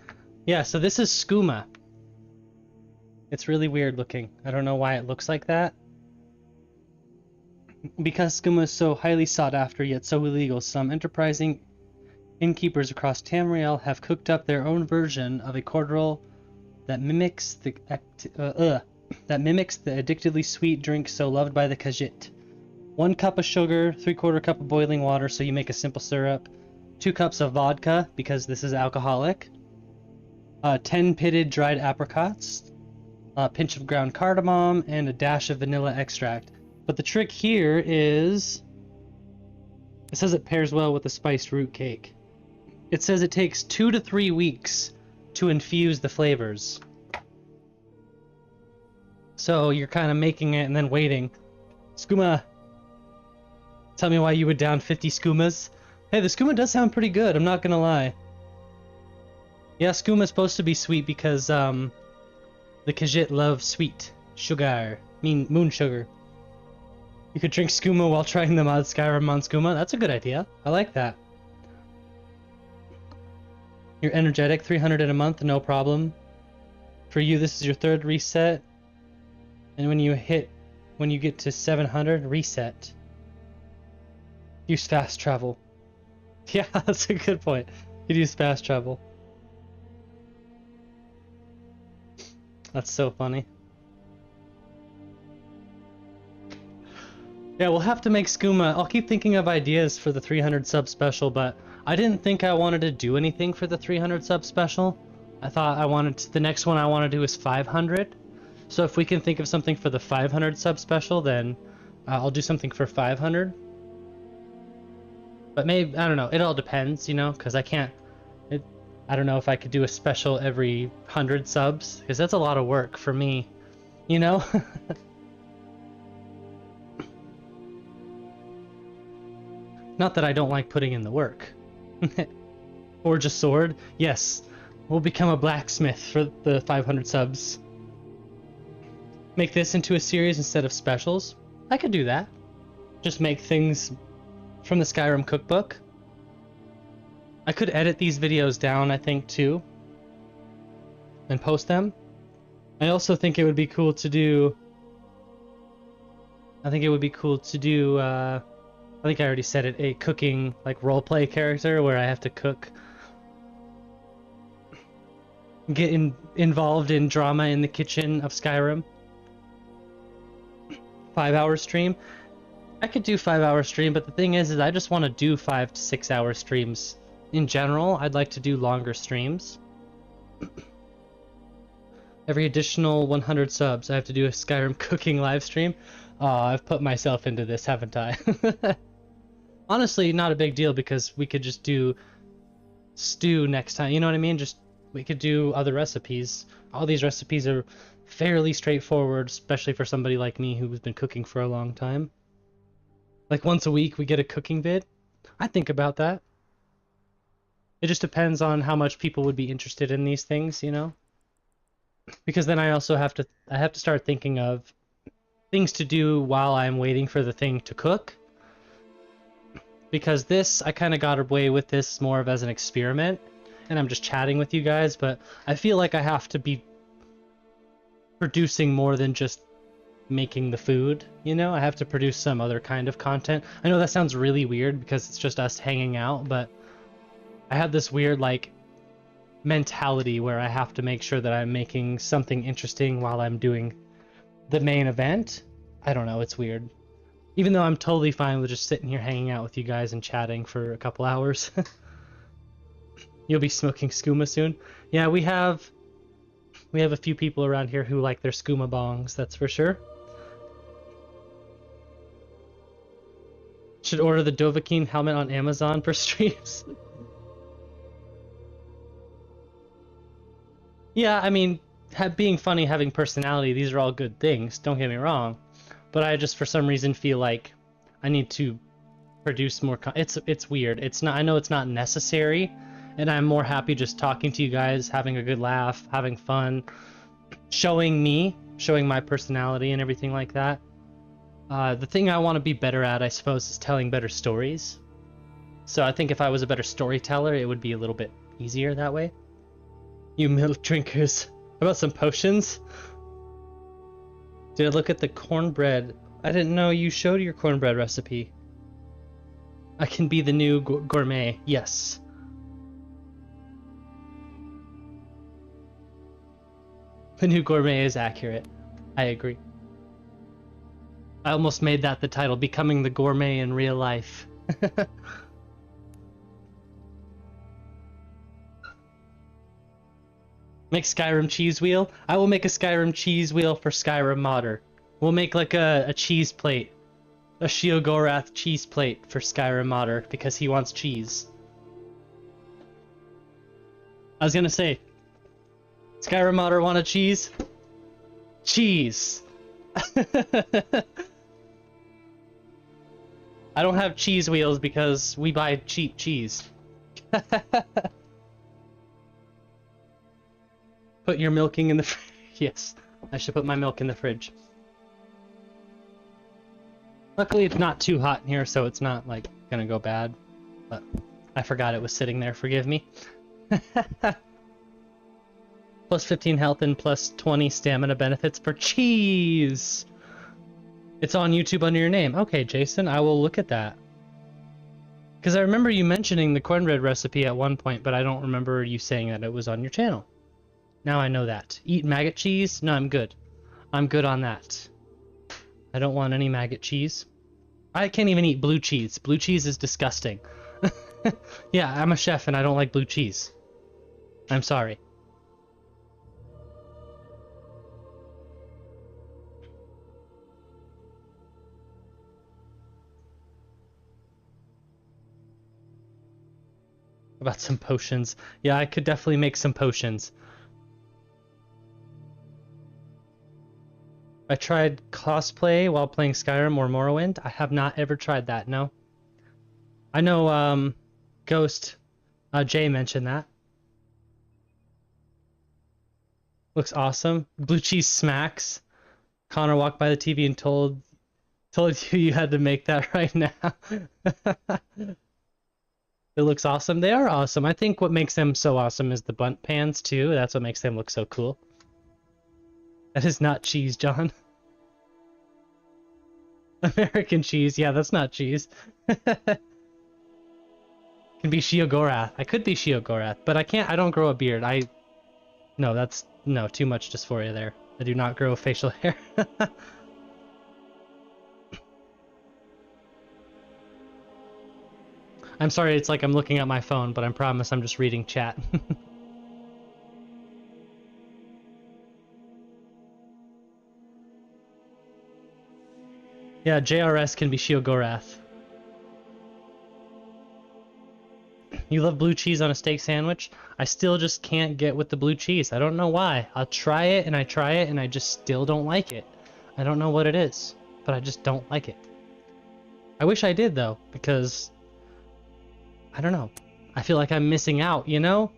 Yeah, so this is skooma. It's really weird looking. I don't know why it looks like that. Because skooma is so highly sought after yet so illegal, some enterprising innkeepers across Tamriel have cooked up their own version of a cordial that mimics the addictively sweet drink so loved by the Khajiit. 1 cup of sugar, 3/4 cup of boiling water, so you make a simple syrup. 2 cups of vodka, because this is alcoholic. 10 pitted dried apricots. A pinch of ground cardamom, and a dash of vanilla extract. But the trick here is... It says it pairs well with the spiced root cake. It says it takes 2 to 3 weeks to infuse the flavors. So you're kind of making it and then waiting. Skooma. Tell me why you would down 50 skoomas. Hey, the skooma does sound pretty good, I'm not gonna lie. Yeah, skooma is supposed to be sweet because the Khajiit love sweet sugar. Moon sugar. You could drink skooma while trying the mod Skyrim on skooma. That's a good idea. I like that. You're energetic, 300 in a month, no problem. For you, this is your 3rd reset. And when you get to 700, reset. Use fast travel. Yeah, that's a good point. You'd use fast travel. That's so funny. Yeah, we'll have to make skooma. I'll keep thinking of ideas for the 300 sub special, but I didn't think I wanted to do anything for the 300 sub special. I thought the next one I want to do is 500. So if we can think of something for the 500 sub special, then I'll do something for 500. But maybe, I don't know, it all depends, you know, because I can't, it, I don't know if I could do a special every 100 subs, because that's a lot of work for me, you know? Not that I don't like putting in the work. Forge a sword? Yes. We'll become a blacksmith for the 500 subs. Make this into a series instead of specials? I could do that. Just make things from the Skyrim cookbook. I could edit these videos down, I think, too. And post them. I also think it would be cool to do... I think it would be cool to do, I think I already said it, a cooking, like, roleplay character where I have to cook. Get involved in drama in the kitchen of Skyrim. 5-hour stream. I could do 5-hour stream, but the thing is I just want to do 5 to 6 hour streams. In general, I'd like to do longer streams. Every additional 100 subs, I have to do a Skyrim cooking live stream. I've put myself into this, haven't I? Honestly, not a big deal because we could just do stew next time. You know what I mean? Just we could do other recipes. All these recipes are fairly straightforward, especially for somebody like me who's been cooking for a long time. Like once a week we get a cooking vid. I think about that. It just depends on how much people would be interested in these things, you know? Because then I also have to start thinking of things to do while I'm waiting for the thing to cook. Because this, I kind of got away with this more of as an experiment, and I'm just chatting with you guys, but I feel like I have to be producing more than just making the food, you know? I have to produce some other kind of content. I know that sounds really weird because it's just us hanging out, but I have this weird, like, mentality where I have to make sure that I'm making something interesting while I'm doing the main event. I don't know, it's weird. Even though I'm totally fine with just sitting here hanging out with you guys and chatting for a couple hours. You'll be smoking skooma soon? Yeah, we have a few people around here who like their skooma bongs, that's for sure. Should order the Dovahkiin helmet on Amazon for streams. Yeah, I mean, being funny, having personality, these are all good things, don't get me wrong. But I just, for some reason, feel like I need to produce more it's weird. It's not, I know it's not necessary, and I'm more happy just talking to you guys, having a good laugh, having fun, showing my personality and everything like that. The thing I want to be better at, I suppose, is telling better stories. So I think if I was a better storyteller, it would be a little bit easier that way. You milk drinkers. How about some potions? Did I look at the cornbread? I didn't know you showed your cornbread recipe. I can be the new gourmet. Yes. The new gourmet is accurate. I agree. I almost made that the title, Becoming the Gourmet in Real Life. Make Skyrim cheese wheel? I will make a Skyrim cheese wheel for Skyrim modder. We'll make like a cheese plate. A Sheogorath cheese plate for Skyrim modder because he wants cheese. I was gonna say, Skyrim modder want a cheese? Cheese! I don't have cheese wheels because we buy cheap cheese. Put your milking in the fridge. Yes, I should put my milk in the fridge. Luckily it's not too hot in here, so it's not like gonna go bad. But I forgot it was sitting there, forgive me. Plus 15 health and plus 20 stamina benefits for cheese! It's on YouTube under your name. Okay, Jason, I will look at that. Because I remember you mentioning the cornbread recipe at one point, but I don't remember you saying that it was on your channel. Now I know that. Eat maggot cheese? No, I'm good. I'm good on that. I don't want any maggot cheese. I can't even eat blue cheese. Blue cheese is disgusting. Yeah, I'm a chef and I don't like blue cheese. I'm sorry. About some potions. Yeah, I could definitely make some potions. I tried cosplay while playing Skyrim or Morrowind. I have not ever tried that, no. I know, Ghost, Jay mentioned that. Looks awesome. Blue cheese smacks. Connor walked by the TV and told you you had to make that right now. It looks awesome. They are awesome. I think what makes them so awesome is the bunt pans too. That's what makes them look so cool. That is not cheese, John. American cheese. Yeah, that's not cheese. Can be Sheogorath. I could be Sheogorath, but I can't. I don't grow a beard. No, that's no too much dysphoria there. I do not grow facial hair. I'm sorry, it's like I'm looking at my phone, but I promise I'm just reading chat. Yeah, JRS can be Sheogorath. You love blue cheese on a steak sandwich? I still just can't get with the blue cheese. I don't know why. I'll try it and I just still don't like it. I don't know what it is, but I just don't like it. I wish I did though, because I don't know. I feel like I'm missing out, you know?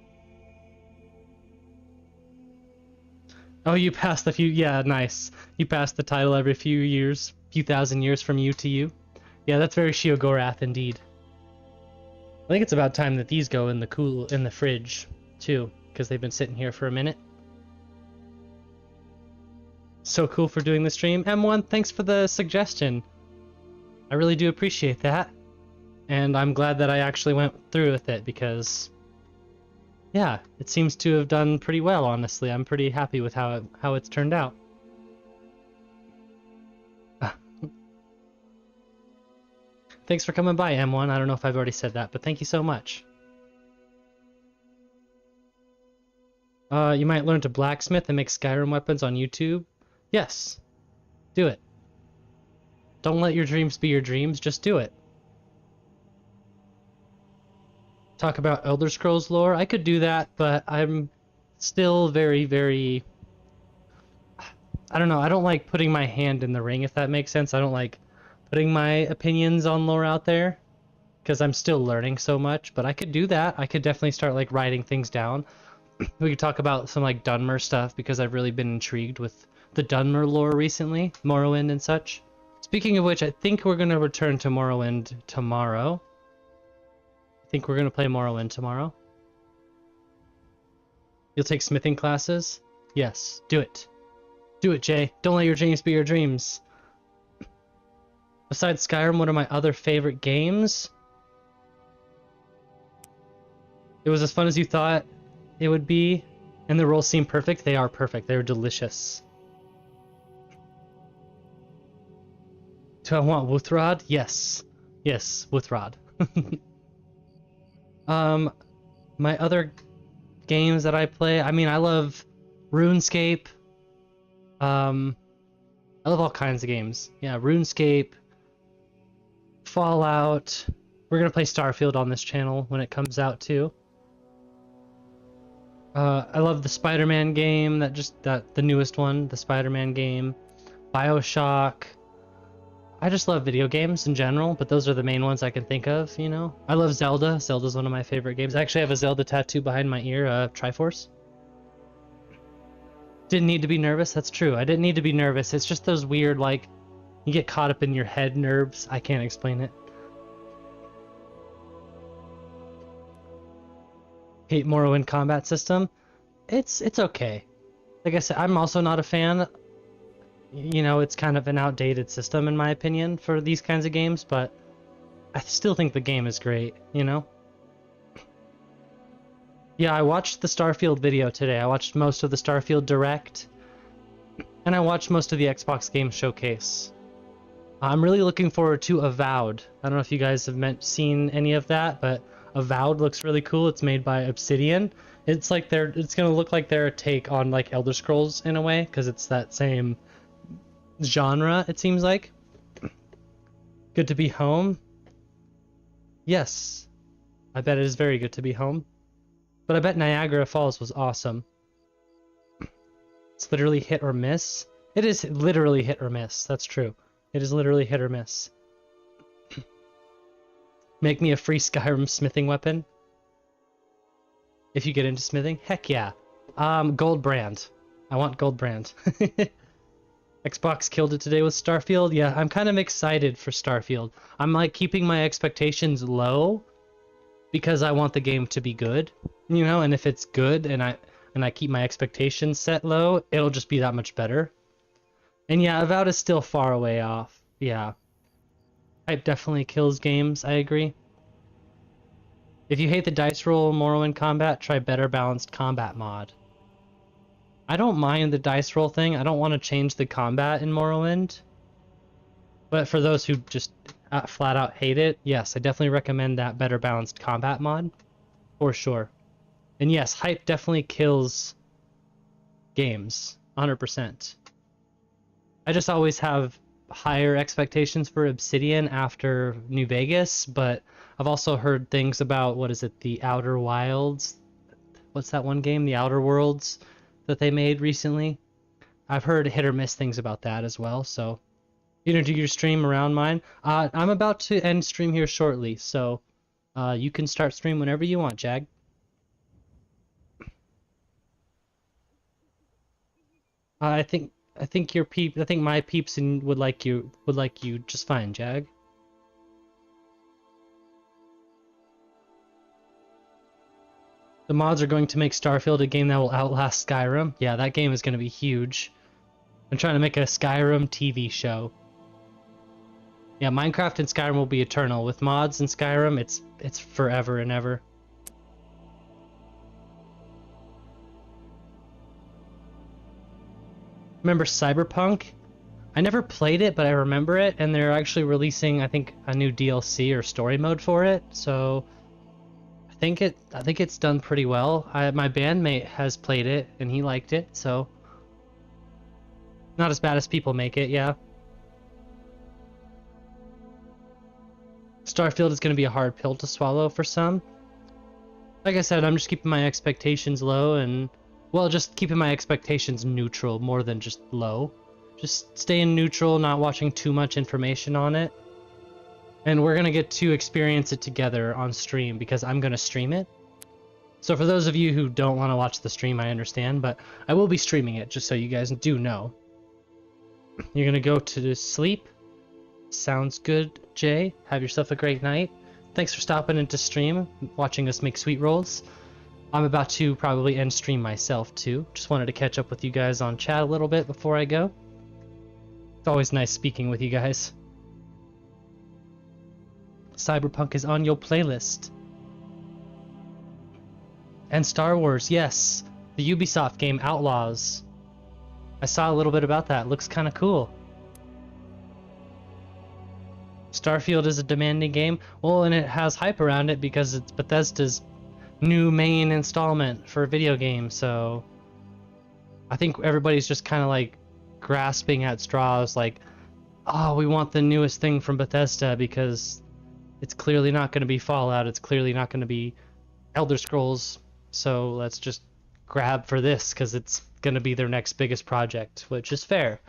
Oh, you passed the few... Yeah, nice. You passed the title every few years, few thousand years from you to you. Yeah, that's very Sheogorath indeed. I think it's about time that these go in the fridge, too, because they've been sitting here for a minute. So cool for doing the stream. M1, thanks for the suggestion. I really do appreciate that. And I'm glad that I actually went through with it because, yeah, it seems to have done pretty well, honestly. I'm pretty happy with how it's turned out. Thanks for coming by, M1. I don't know if I've already said that, but thank you so much. You might learn to blacksmith and make Skyrim weapons on YouTube. Yes. Do it. Don't let your dreams be your dreams, just do it. Talk about Elder Scrolls lore. I could do that, but I'm still very, very... I don't know, I don't like putting my hand in the ring, if that makes sense. I don't like putting my opinions on lore out there, because I'm still learning so much, but I could do that. I could definitely start, like, writing things down. We could talk about some, like, Dunmer stuff, because I've really been intrigued with the Dunmer lore recently, Morrowind and such. Speaking of which, I think we're going to return to Morrowind tomorrow. I think we're going to play Morrowind tomorrow. You'll take smithing classes? Yes, do it. Do it, Jay. Don't let your dreams be your dreams. Besides Skyrim, what are my other favorite games? It was as fun as you thought it would be, and the rolls seem perfect. They are perfect. They're delicious. Do I want Wuthrod? Yes. Yes, Wuthrod. My other games that I play, I mean, I love RuneScape. I love all kinds of games. Yeah, RuneScape, Fallout. We're gonna play Starfield on this channel when it comes out too. I love the Spider-Man game, the newest one, the Spider-Man game. BioShock. I just love video games in general, but those are the main ones I can think of, you know? I love Zelda. Zelda's one of my favorite games. I actually have a Zelda tattoo behind my ear, Triforce. Didn't need to be nervous, that's true. I didn't need to be nervous. It's just those weird, like, you get caught up in your head nerves. I can't explain it. Hate Morrowind combat system. It's okay. Like I said, I'm also not a fan. You know, it's kind of an outdated system in my opinion for these kinds of games, but I still think the game is great, you know? Yeah, I watched the Starfield video today. I watched most of the Starfield Direct, and I watched most of the Xbox Game Showcase. I'm really looking forward to Avowed. I don't know if you guys have seen any of that, but Avowed looks really cool. It's made by Obsidian. It's like it's gonna look like their take on like Elder Scrolls in a way, because it's that same genre, it seems like. Good to be home. Yes. I bet it is very good to be home. But I bet Niagara Falls was awesome. It's literally hit or miss. It is literally hit or miss. That's true. It is literally hit or miss. Make me a free Skyrim smithing weapon. If you get into smithing, heck yeah. Gold brand. I want gold brand. Xbox killed it today with Starfield. Yeah, I'm kind of excited for Starfield. I'm like keeping my expectations low because I want the game to be good, you know. And if it's good and I keep my expectations set low, it'll just be that much better. And yeah, Avowed is still far away off. Yeah, hype definitely kills games. I agree. If you hate the dice roll Morrowind combat, try better balanced combat mod. I don't mind the dice roll thing. I don't want to change the combat in Morrowind. But for those who just flat out hate it, yes, I definitely recommend that better balanced combat mod. For sure. And yes, hype definitely kills games. 100%. I just always have higher expectations for Obsidian after New Vegas, but I've also heard things about, what is it, the Outer Wilds? What's that one game? The Outer Worlds that they made recently? I've heard hit or miss things about that as well, so you gonna do your stream around mine? I'm about to end stream here shortly, so you can start stream whenever you want, Jag. I think my peeps would like you just fine, Jag. The mods are going to make Starfield a game that will outlast Skyrim. Yeah, that game is going to be huge. I'm trying to make a Skyrim TV show. Yeah, Minecraft and Skyrim will be eternal. With mods in Skyrim, it's forever and ever. Remember Cyberpunk? I never played it, but I remember it, and they're actually releasing, I think, a new DLC or story mode for it. So I think it's done pretty well. My bandmate has played it and he liked it, so not as bad as people make it, yeah. Starfield is going to be a hard pill to swallow for some. Like I said, I'm just keeping my expectations low and, well, just keeping my expectations neutral more than just low. Just staying neutral, not watching too much information on it. And we're going to get to experience it together on stream because I'm going to stream it. So for those of you who don't want to watch the stream, I understand, but I will be streaming it just so you guys do know. You're going to go to sleep. Sounds good, Jay. Have yourself a great night. Thanks for stopping into stream, watching us make sweet rolls. I'm about to probably end stream myself too. Just wanted to catch up with you guys on chat a little bit before I go. It's always nice speaking with you guys. Cyberpunk is on your playlist. And Star Wars, yes. The Ubisoft game Outlaws. I saw a little bit about that. Looks kind of cool. Starfield is a demanding game. Well, and it has hype around it because it's Bethesda's new main installment for a video game, so I think everybody's just kind of like grasping at straws like, oh, we want the newest thing from Bethesda because it's clearly not going to be Fallout, it's clearly not going to be Elder Scrolls, so let's just grab for this because it's going to be their next biggest project, which is fair.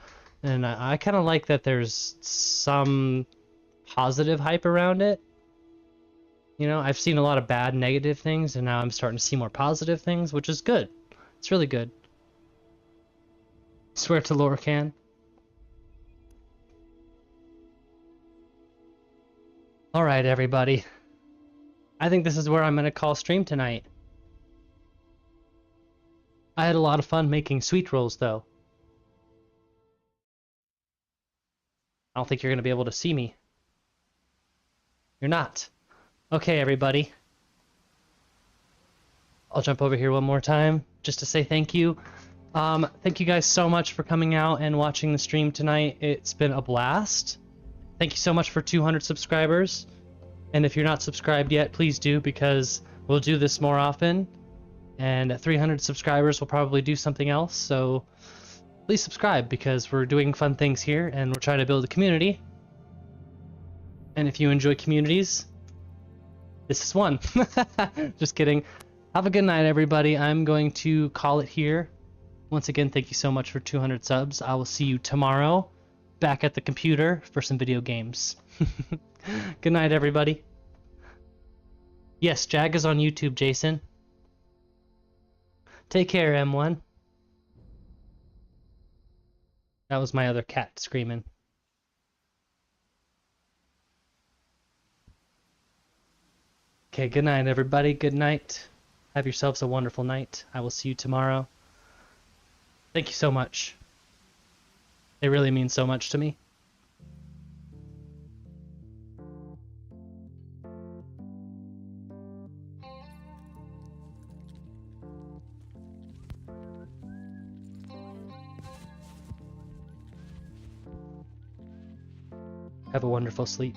And I kind of like that there's some positive hype around it. You know, I've seen a lot of bad negative things, and now I'm starting to see more positive things, which is good. It's really good. Swear to Lorcan. Alright, everybody. I think this is where I'm going to call stream tonight. I had a lot of fun making sweet rolls, though. I don't think you're going to be able to see me. You're not. Okay, everybody. I'll jump over here one more time just to say thank you. Thank you guys so much for coming out and watching the stream tonight. It's been a blast. Thank you so much for 200 subscribers. And if you're not subscribed yet, please do, because we'll do this more often. And at 300 subscribers, we'll probably do something else. So please subscribe, because we're doing fun things here and we're trying to build a community. And if you enjoy communities, This is one. Just kidding. Have a good night, everybody. I'm going to call it here. Once again, thank you so much for 200 subs. I will see you tomorrow back at the computer for some video games. Good night, everybody. Yes, Jag is on YouTube, Jason. Take care, M1. That was my other cat screaming. Okay, good night, everybody. Good night. Have yourselves a wonderful night. I will see you tomorrow. Thank you so much. It really means so much to me. Have a wonderful sleep.